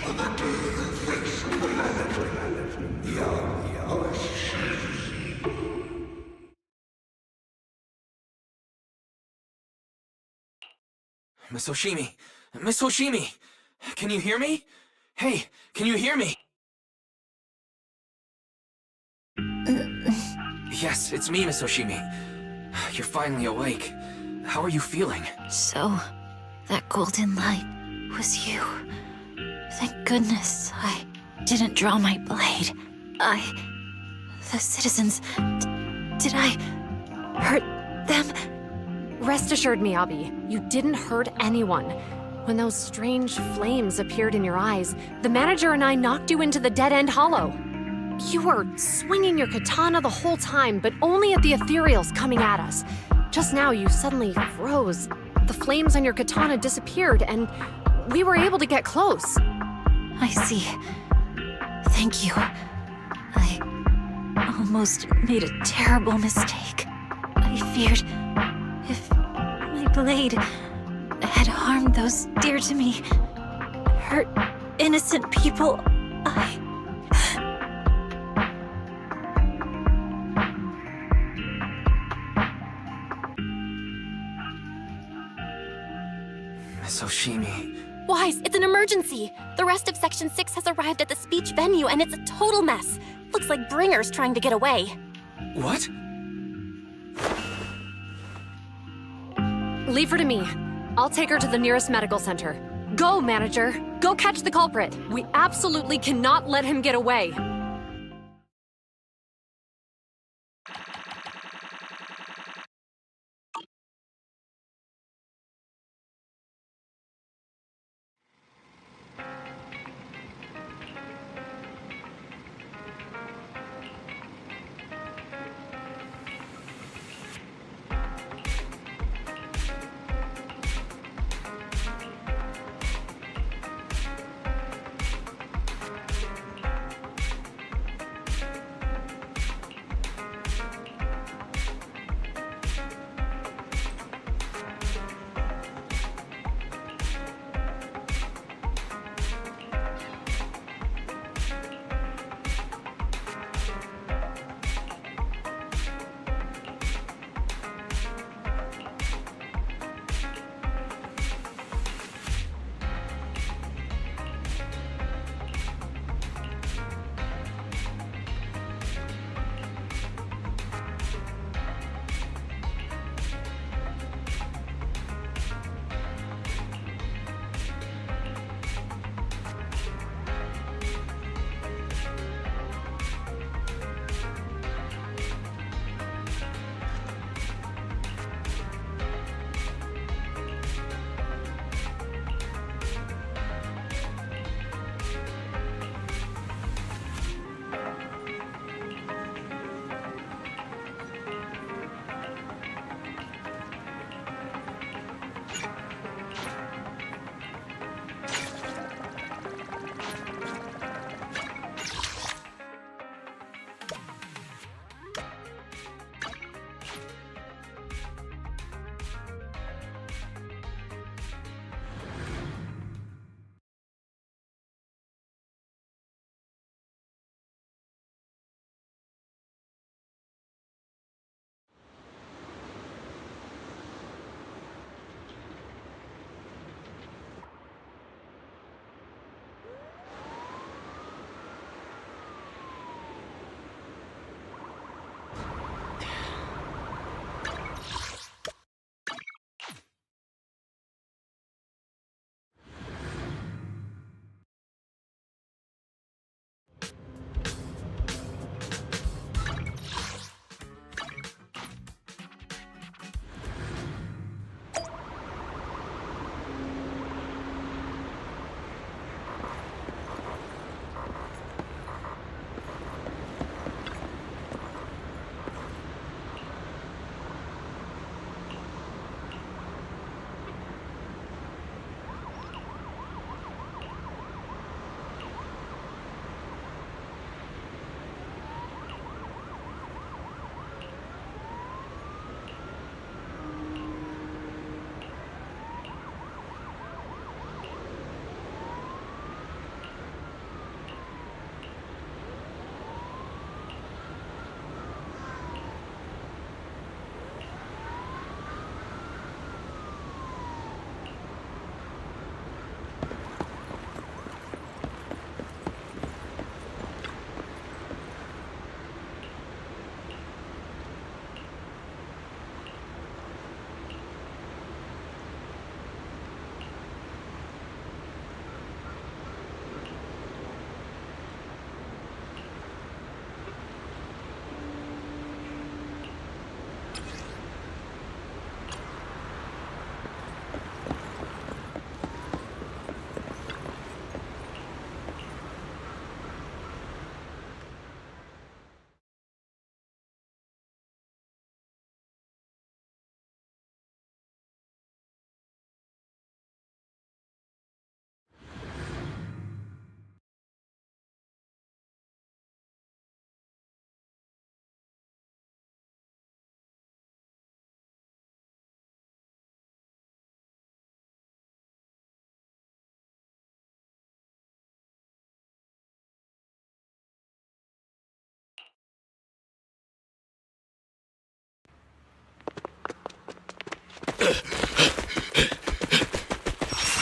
for the day Miss Hoshimi! Miss Hoshimi! Can you hear me? Hey, can you hear me? Yes, it's me, Miss Hoshimi. You're finally awake. How are you feeling? So, that golden light was you. Thank goodness I didn't draw my blade. The citizens... did I hurt them? Rest assured, Miyabi, you didn't hurt anyone. When those strange flames appeared in your eyes, the manager and I knocked you into the dead-end hollow. You were swinging your katana the whole time, but only at the ethereals coming at us. Just now, you suddenly froze. The flames on your katana disappeared, and we were able to get close. I see. Thank you. I almost made a terrible mistake. I feared if my blade had harmed those dear to me, hurt innocent people, Miss Hoshimi... Wise, it's an emergency! The rest of Section 6 has arrived at the speech venue, and it's a total mess. Looks like Bringer's trying to get away. What? Leave her to me. I'll take her to the nearest medical center. Go, manager! Go catch the culprit! We absolutely cannot let him get away!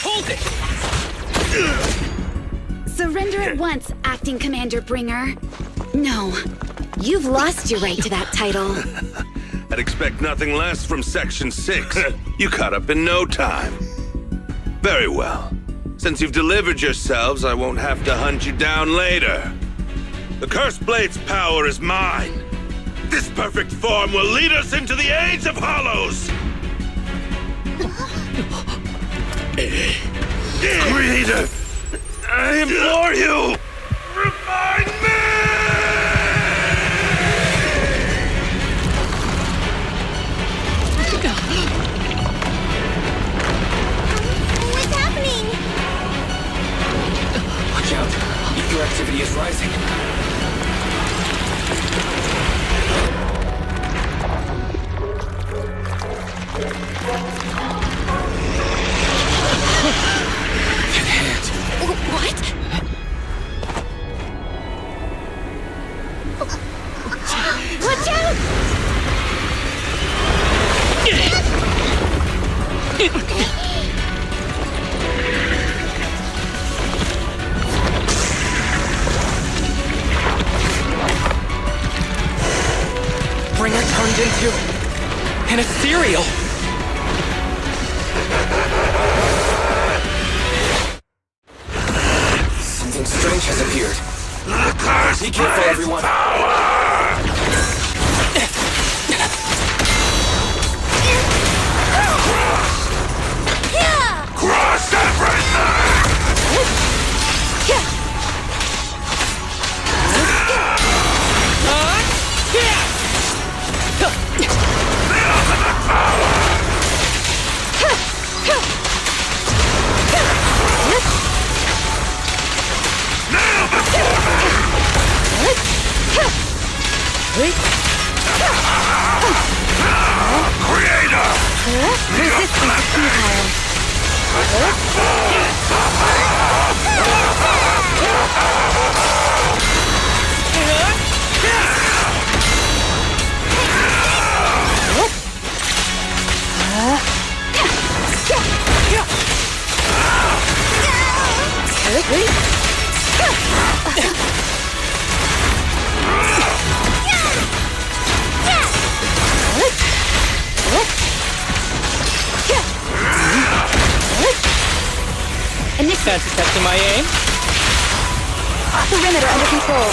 Hold it! Surrender at once, Acting Commander Bringer. No, you've lost your right to that title. I'd expect nothing less from Section 6. You caught up in no time. Very well. Since you've delivered yourselves, I won't have to hunt you down later. The Cursed Blade's power is mine. This perfect form will lead us into the Age of Hollows! Creator, I implore you, refine me! What's happening? Watch out. Ether activity is rising. What? Watch out! Bringer turned into an ethereal. Something strange has appeared. Be careful, everyone. Cross everything! Creator! Resistance is futile. Fancy testing my aim? Perimeter under control.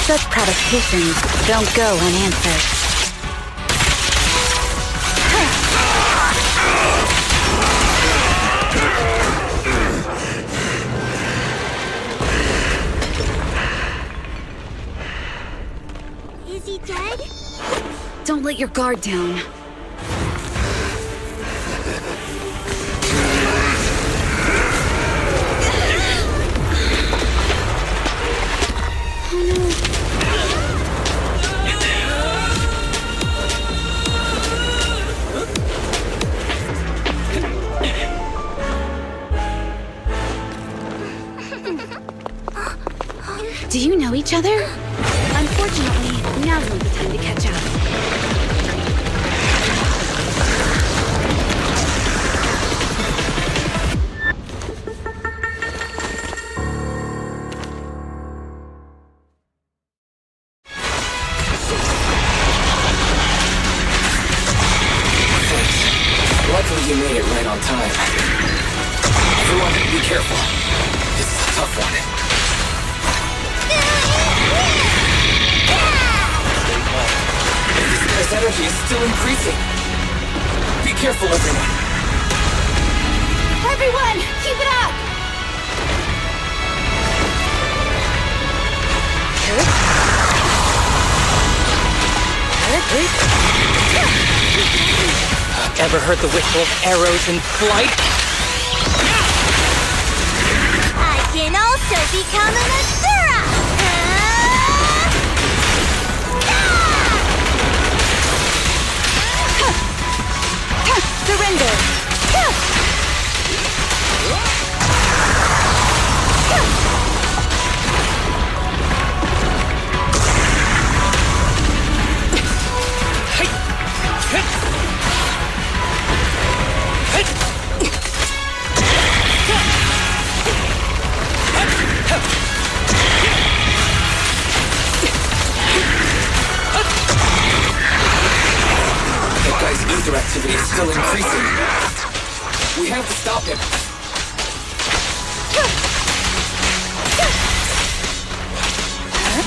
Such provocations don't go unanswered. Is he dead? Don't let your guard down. Do you know each other? Unfortunately, now's not the time to catch up. Luckily you made it right on time. Everyone, be careful. This is a tough one. This energy is still increasing. Be careful, everyone. Everyone, keep it up! Ever heard the whistle of arrows in flight? I can also become an Asura! Surrender! laser activity is still increasing. We have to stop him.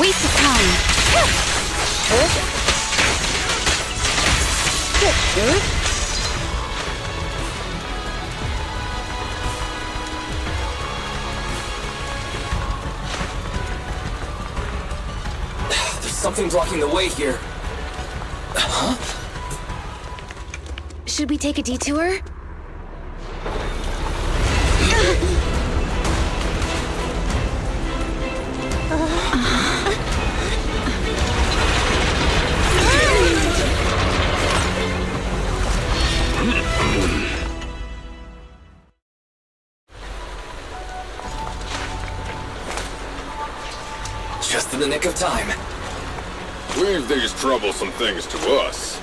Waste of time. There's something blocking the way here. Huh? Should we take a detour? Just in the nick of time. Leave these troublesome things to us.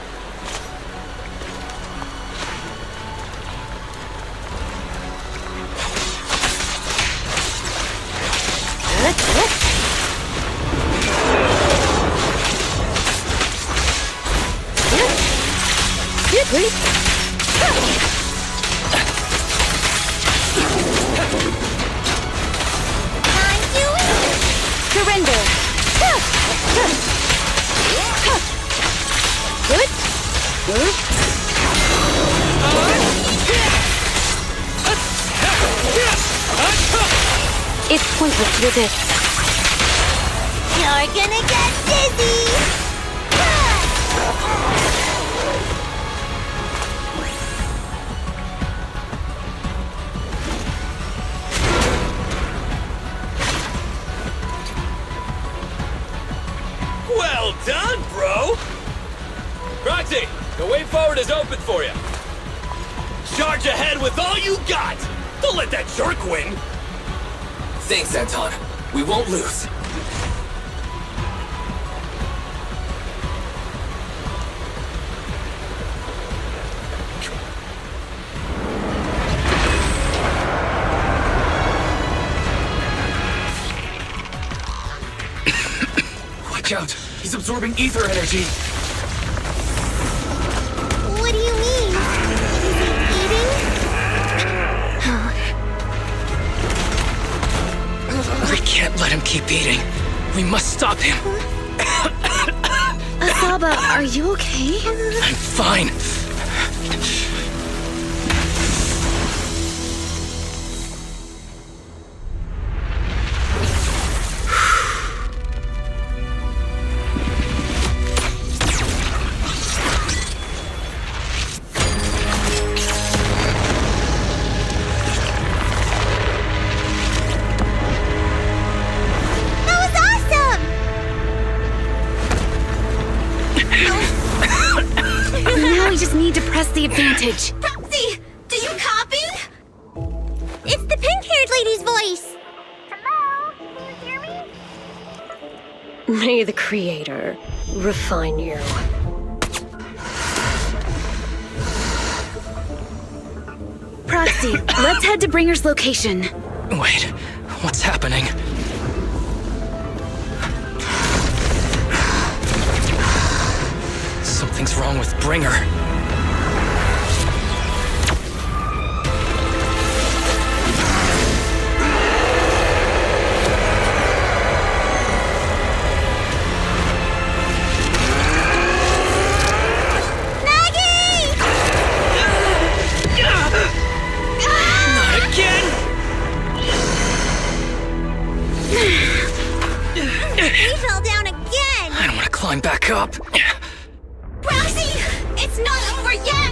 Surrender. It's pointless to resist. You're gonna get dizzy! Well done, bro! Roxy, the way forward is open for you. Charge ahead with all you got! Don't let that jerk win! Thanks, Anton. We won't lose. Watch out! He's absorbing ether energy! What do you mean? We can't let him keep eating. We must stop him. Asaba, are you okay? I'm fine. Now we just need to press the advantage. Proxy, do you copy? It's the pink-haired lady's voice. Hello? Can you hear me? May the Creator refine you. Proxy, let's head to Bringer's location. Wait, what's happening? Something's wrong with Bringer. We fell down again! I don't want to climb back up. Proxy! It's not over yet!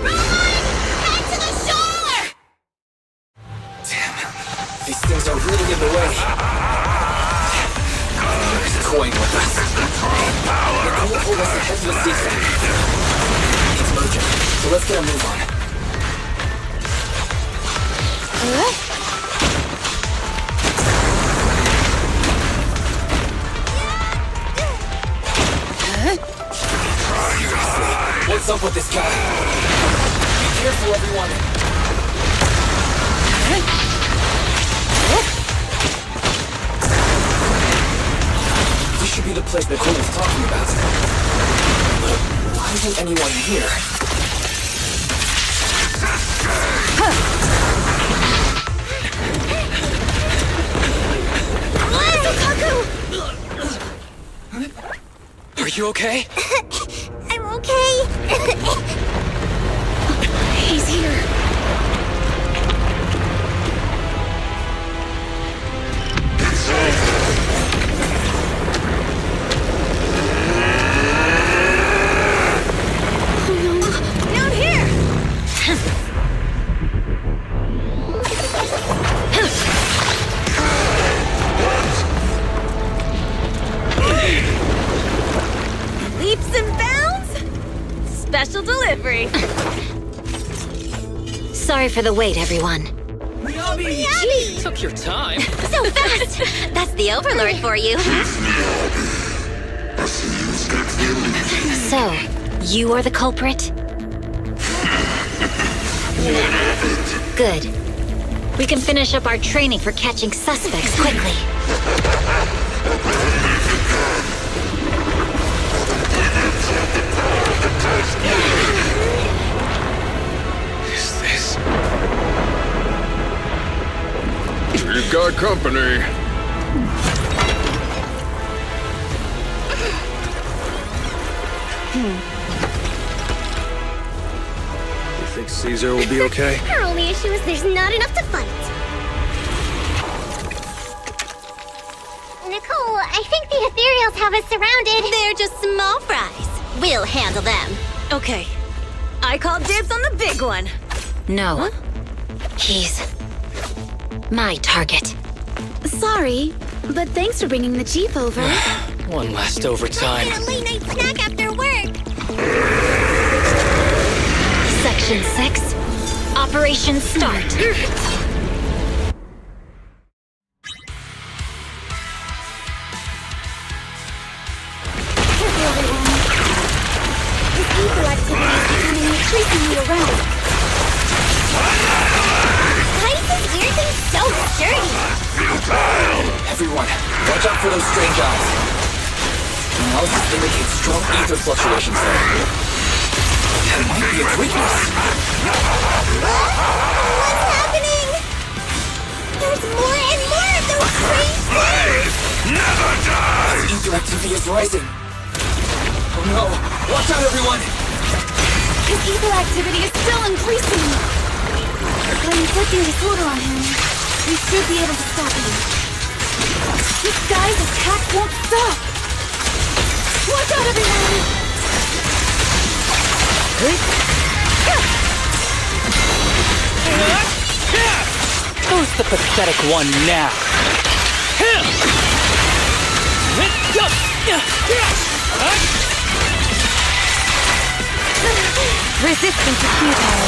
Roman! Head to the shore! Damn, these things are really in the way. He's toying with us. They're going to hold us ahead to the season. It's urgent, so let's get a move on. What's up with this guy? Be careful, everyone. This should be the place Nicole was talking about. isn't anyone here. Are you okay? I'm okay. He's here. Down here! Leaps and bounds? Special delivery. Sorry for the wait, everyone. Gee, took your time. So fast! That's the Overlord for you. So, you are the culprit? Good. We can finish up our training for catching suspects quickly. Is this? We've got company. You think Caesar will be okay? Our only issue is there's not enough to fight. Nicole, I think the ethereals have us surrounded. They're just small fries. We'll handle them. Okay. I call dibs on the big one. No. He's my target. Sorry, but thanks for bringing the Jeep over. One last overtime. Get a late night snack after work. Section 6. Operation start. This ether activity is becoming increasingly around. Why is this weird thing so sturdy? Everyone, watch out for those strange eyes. Analysis indicates strong ether fluctuations there. That might be its weakness. What's happening? There's more and more of those strange things! Never die! Ether activity is rising. Oh no! Watch out, everyone! His ether activity is still increasing. By inflicting disorder on him, we should be able to stop him. This guy's attack won't stop. Watch out, everyone! Who's the pathetic one now? Resistance is futile.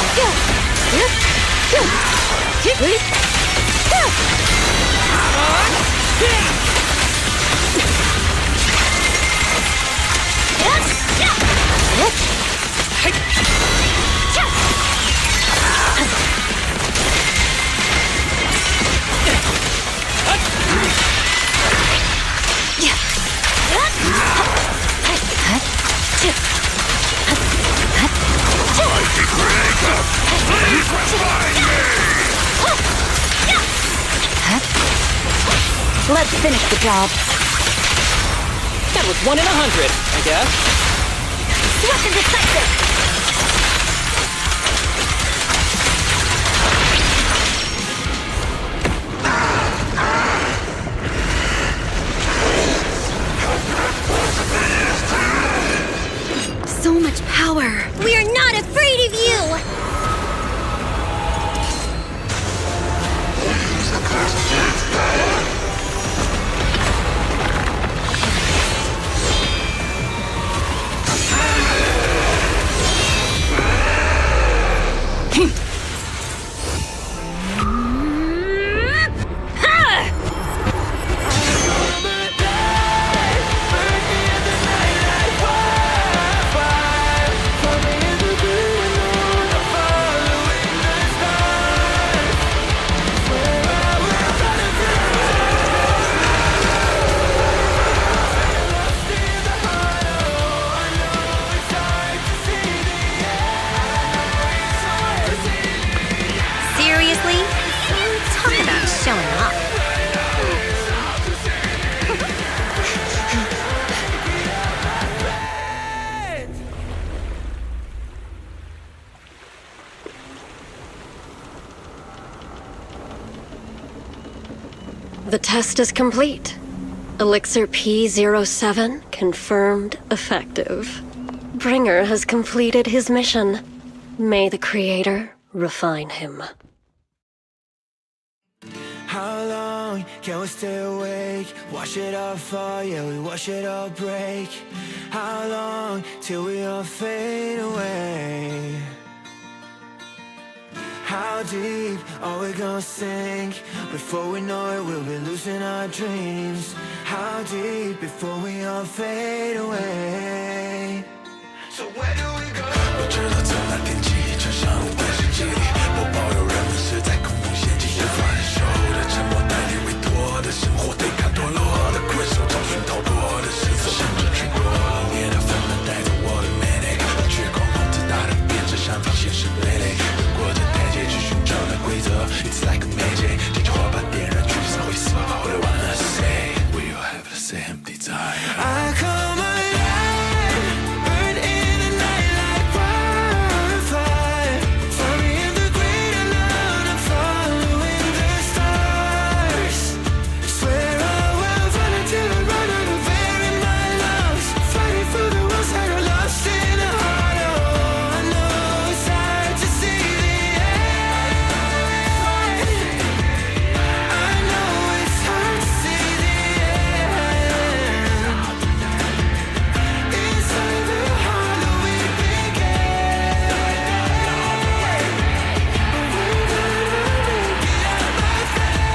Let's finish the job. That was 1 in 100, I guess. Swift and decisive! So much power. We are not afraid of you! For me The test is complete. Elixir P07 confirmed effective. Bringer has completed his mission. May the Creator refine him. How long can we stay awake? Wash it all fall, yeah, we wash it all break. How long till we all fade away? How deep are we gonna sink? Before we know it, we'll be losing our dreams. How deep before we all fade away? So where do we go? 我知道怎么天气，穿上半世纪里，我保有人们是在恐怖陷阱，无法忍受的沉默，带你委托的生活，对抗堕落的困兽，找寻逃脱的绳索，甚至去过冷冽的纷乱，带着我的 manic， 绝狂妄自大的变着想法，现实累累，越过这台阶去寻找那规则 ，It's like a magic， 点着火把点燃橘色灰色 ，What I wanna say， we all have the same desire。I come alive, burn in the night like wildfire. Find me in the great unknown, I'm following the stars. Swear I will run until I run out of air in my lungs. Fighting for the ones that are lost in the heart. Oh, I know it's hard to see the end. I know it's hard to see the end. Inside the hollow we began. But we're gonna make it out, my friend.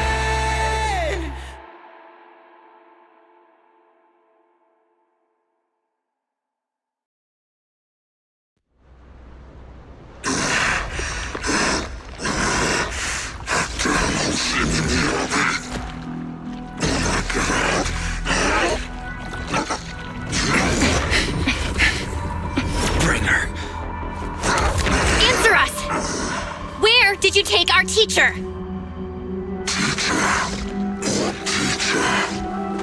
Bringer. Answer us! Where did you take our teacher?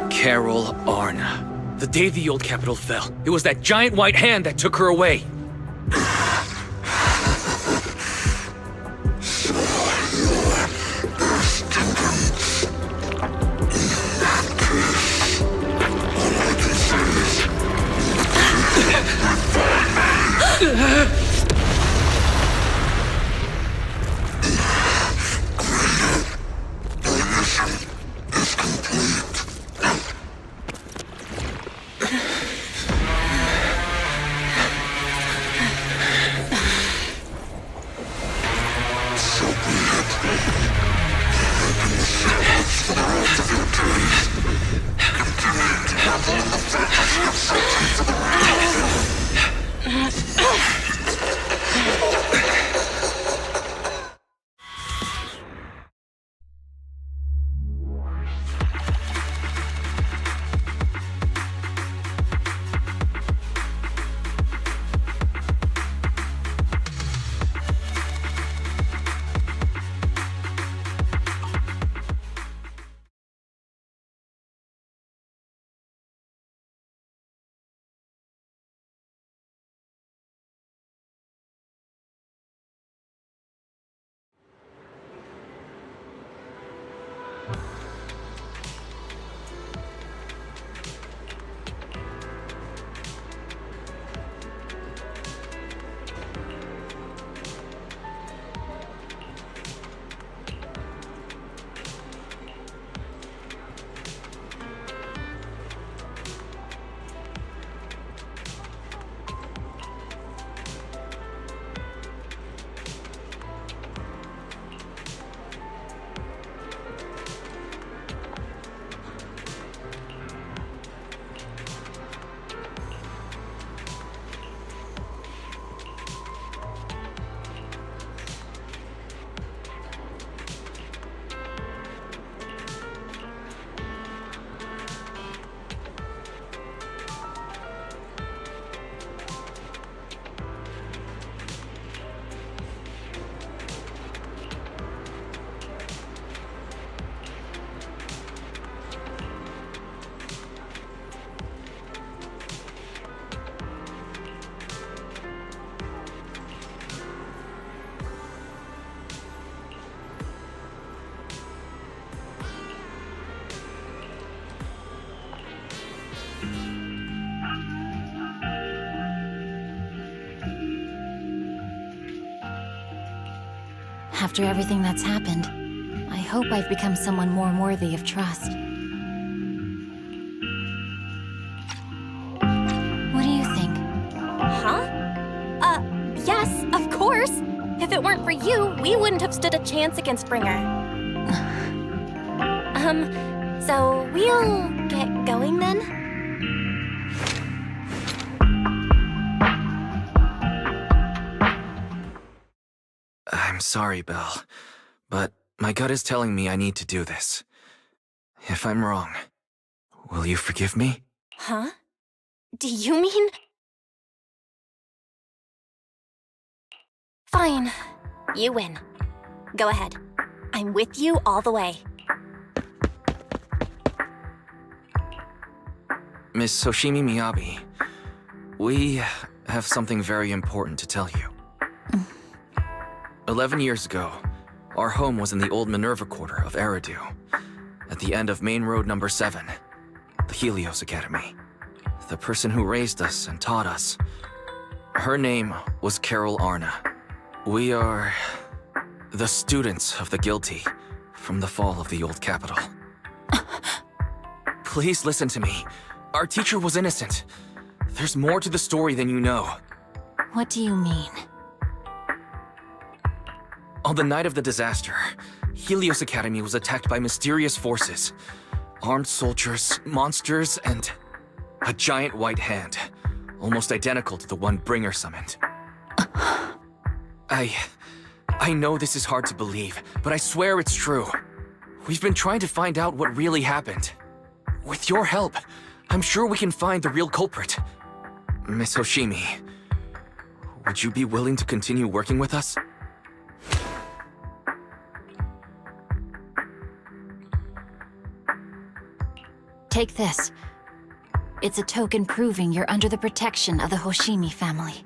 Carol Arna. The day the old capital fell, it was that giant white hand that took her away. After everything that's happened, I hope I've become someone more worthy of trust. What do you think? Huh? Yes, of course. If it weren't for you, we wouldn't have stood a chance against Bringer. So we'll get going then? I'm sorry, Belle, but my gut is telling me I need to do this. If I'm wrong, will you forgive me? Huh? Do you mean? Fine. You win. Go ahead. I'm with you all the way. Miss Hoshimi Miyabi, we have something very important to tell you. 11 years ago, our home was in the old Minerva Quarter of Eridu, at the end of Main Road number 7, the Helios Academy. The person who raised us and taught us, her name was Carol Arna. We are the students of the guilty from the fall of the old capital. Please listen to me. Our teacher was innocent. There's more to the story than you know. What do you mean? On the night of the disaster, Helios Academy was attacked by mysterious forces. Armed soldiers, monsters, and a giant white hand, almost identical to the one Bringer summoned. I know this is hard to believe, but I swear it's true. We've been trying to find out what really happened. With your help, I'm sure we can find the real culprit. Miss Hoshimi, would you be willing to continue working with us? Take this. It's a token proving you're under the protection of the Hoshimi family.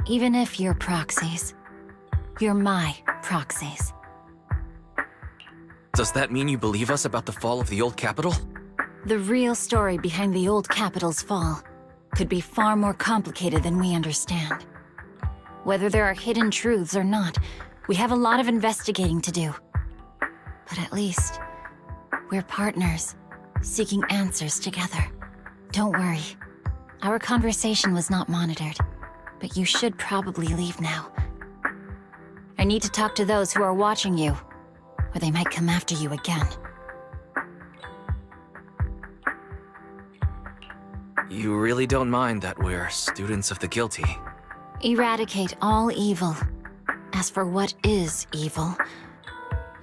Even if you're proxies, you're my proxies. Does that mean you believe us about the fall of the old capital? The real story behind the old capital's fall could be far more complicated than we understand. Whether there are hidden truths or not, we have a lot of investigating to do. But at least, we're partners, seeking answers together. Don't worry. Our conversation was not monitored. But you should probably leave now. I need to talk to those who are watching you, or they might come after you again. You really don't mind that we're students of the guilty? Eradicate all evil. As for what is evil,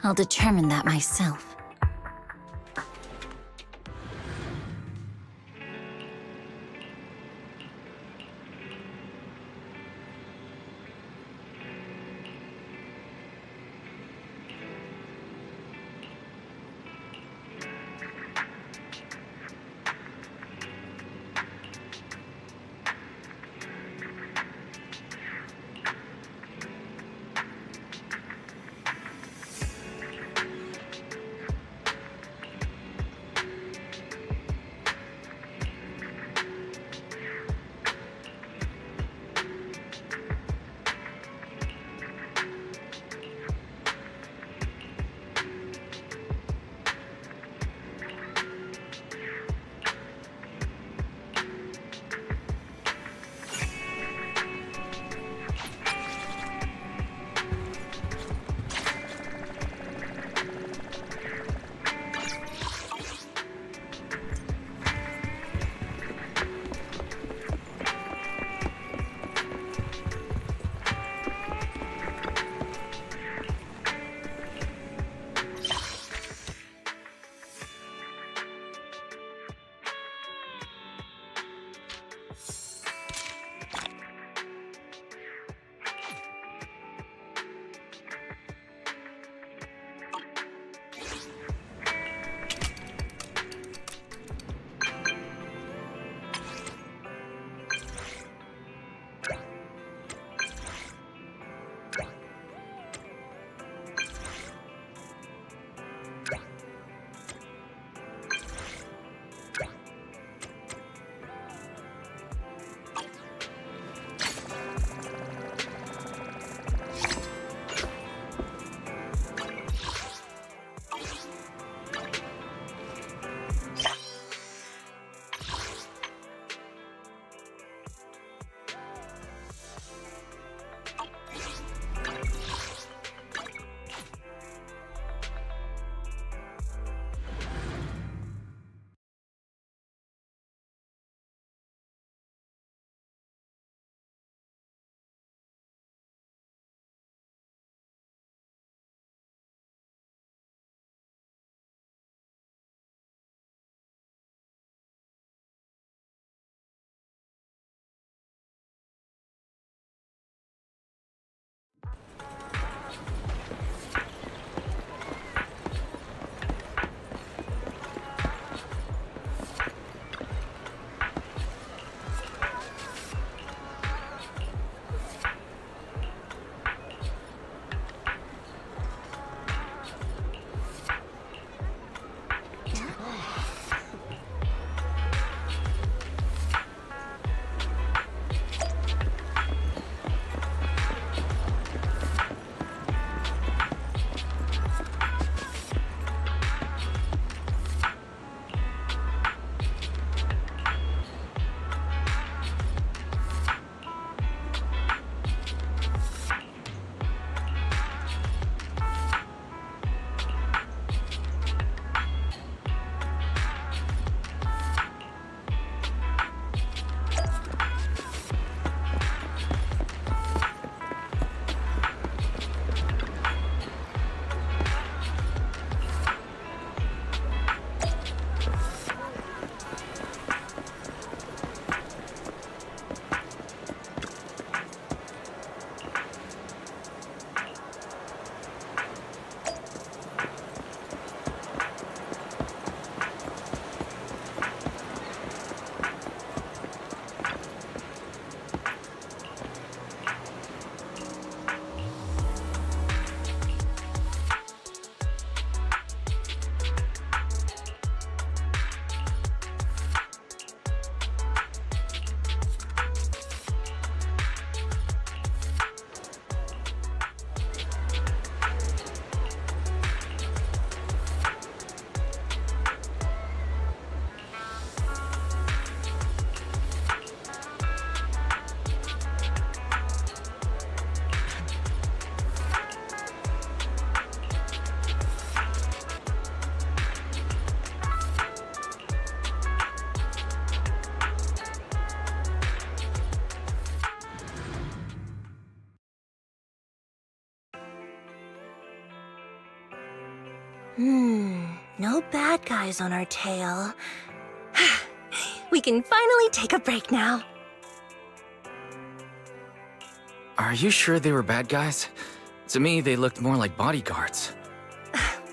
I'll determine that myself. No bad guys on our tail. We can finally take a break now. Are you sure they were bad guys? To me, they looked more like bodyguards.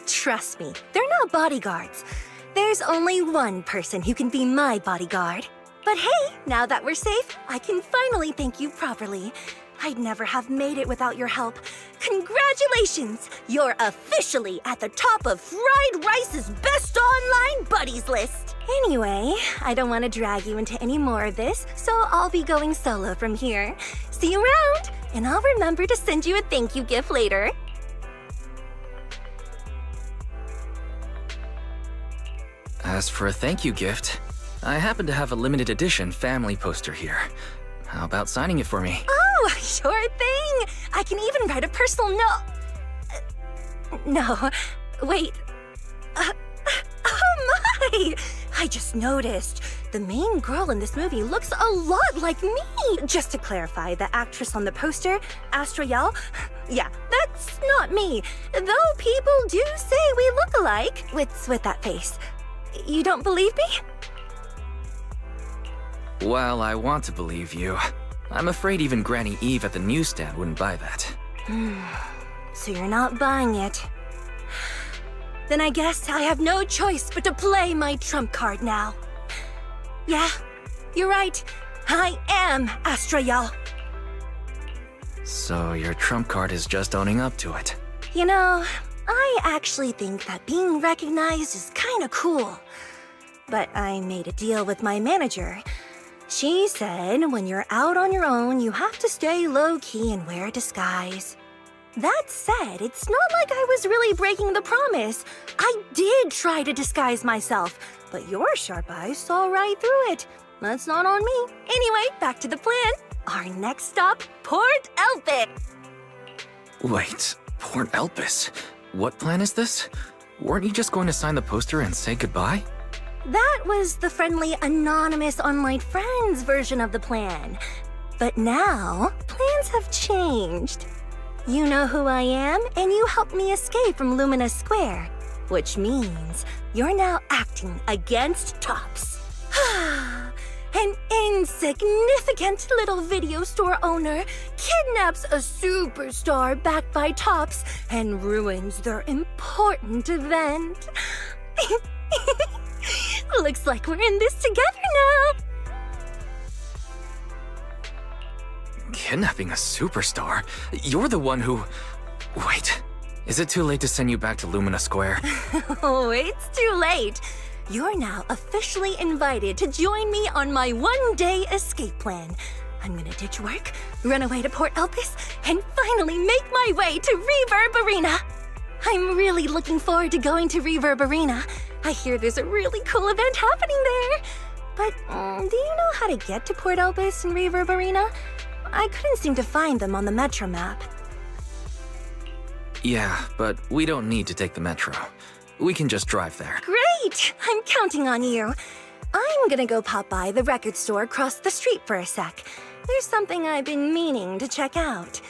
Trust me, they're not bodyguards. There's only one person who can be my bodyguard. But hey, now that we're safe, I can finally thank you properly. I'd never have made it without your help. Congratulations! You're officially at the top of Fried Rice's best online buddies list. Anyway, I don't want to drag you into any more of this, so I'll be going solo from here. See you around, and I'll remember to send you a thank you gift later. As for a thank you gift, I happen to have a limited edition family poster here. How about signing it for me? Oh, sure thing! I can even write a personal note. No, wait. Oh my! I just noticed. The main girl in this movie looks a lot like me. Just to clarify, the actress on the poster, Astrael, yeah, that's not me. Though people do say we look alike. What's with that face? You don't believe me? Well, I want to believe you. I'm afraid even Granny Eve at the newsstand wouldn't buy that. So you're not buying it. Then I guess I have no choice but to play my trump card now. Yeah, you're right. I am Astrael. So your trump card is just owning up to it. You know, I actually think that being recognized is kinda cool. But I made a deal with my manager. She said when you're out on your own, you have to stay low-key and wear a disguise. That said, it's not like I was really breaking the promise. I did try to disguise myself, but your sharp eyes saw right through it. That's not on me. Anyway, back to the plan. Our next stop, Port Elpis. Wait, Port Elpis? What plan is this? Weren't you just going to sign the poster and say goodbye? That was the friendly, anonymous online friends version of the plan. But now, plans have changed. You know who I am, and you helped me escape from Lumina Square, which means you're now acting against Tops. An insignificant little video store owner kidnaps a superstar backed by Tops and ruins their important event. Looks like we're in this together now. Kidnapping a superstar? You're the one who... Wait, is it too late to send you back to Lumina Square? Oh, it's too late. You're now officially invited to join me on my one-day escape plan. I'm gonna ditch work, run away to Port Elpis, and finally make my way to Reverb Arena. I'm really looking forward to going to Reverb Arena. I hear there's a really cool event happening there. But do you know how to get to Port Elpis and Reverb Arena? I couldn't seem to find them on the Metro map. Yeah, but we don't need to take the Metro. We can just drive there. Great! I'm counting on you. I'm gonna go pop by the record store across the street for a sec. There's something I've been meaning to check out.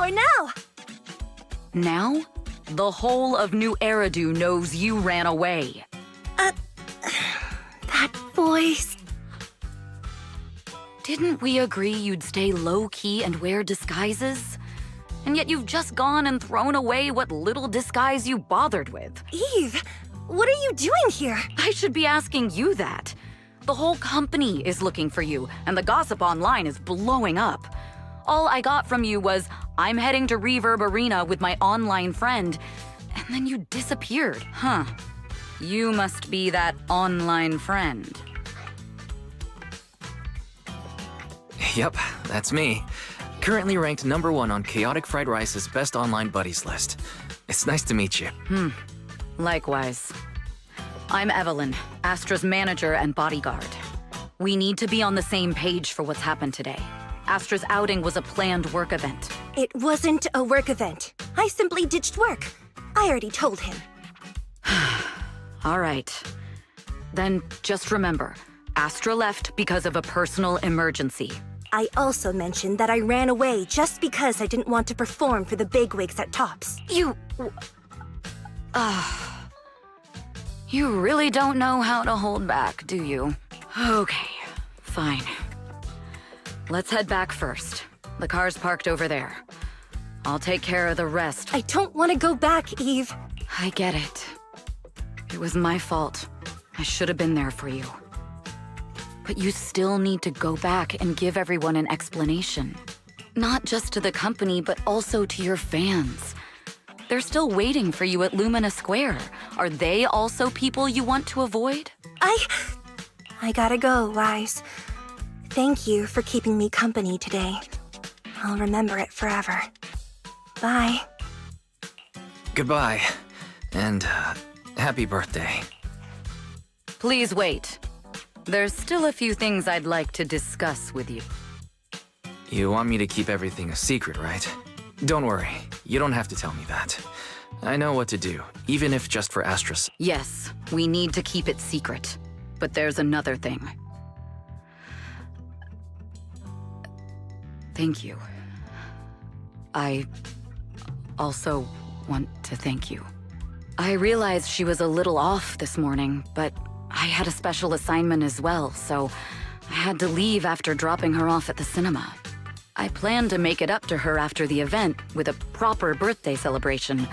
for now. Now? The whole of New Eridu knows you ran away. That voice. Didn't we agree you'd stay low-key and wear disguises? And yet you've just gone and thrown away what little disguise you bothered with. Eve, what are you doing here? I should be asking you that. The whole company is looking for you, and the gossip online is blowing up. All I got from you was, I'm heading to Reverb Arena with my online friend, and then you disappeared, huh? You must be that online friend. Yep, that's me. Currently ranked #1 on Chaotic Fried Rice's Best Online Buddies list. It's nice to meet you. Likewise. I'm Evelyn, Astra's manager and bodyguard. We need to be on the same page for what's happened today. Astra's outing was a planned work event. It wasn't a work event. I simply ditched work. I already told him. All right. Then just remember, Astra left because of a personal emergency. I also mentioned that I ran away just because I didn't want to perform for the bigwigs at Tops. You really don't know how to hold back, do you? Okay, fine. Let's head back first. The car's parked over there. I'll take care of the rest. I don't want to go back, Eve. I get it. It was my fault. I should have been there for you. But you still need to go back and give everyone an explanation. Not just to the company, but also to your fans. They're still waiting for you at Lumina Square. Are they also people you want to avoid? I gotta go, Wise. Thank you for keeping me company today. I'll remember it forever. Bye. Goodbye, and happy birthday. Please wait. There's still a few things I'd like to discuss with you. You want me to keep everything a secret, right? Don't worry, you don't have to tell me that. I know what to do, even if just for Astra's. Yes, we need to keep it secret. But there's another thing. Thank you. I also want to thank you. I realized she was a little off this morning, but I had a special assignment as well, so I had to leave after dropping her off at the cinema. I planned to make it up to her after the event with a proper birthday celebration.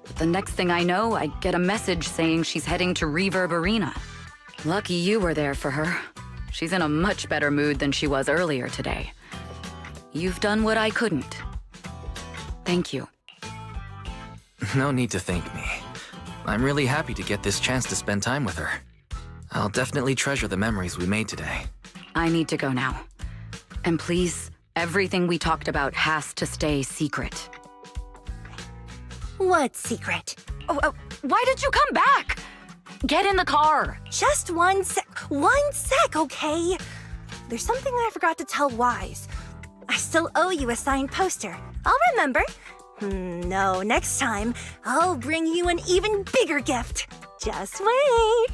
But the next thing I know, I get a message saying she's heading to Reverb Arena. Lucky you were there for her. She's in a much better mood than she was earlier today. You've done what I couldn't. Thank you. No need to thank me. I'm really happy to get this chance to spend time with her. I'll definitely treasure the memories we made today. I need to go now. And please, everything we talked about has to stay secret. What secret? Why did you come back? Get in the car. Just one sec, okay? There's something I forgot to tell Wise. I still owe you a signed poster. I'll remember. No, next time, I'll bring you an even bigger gift. Just wait.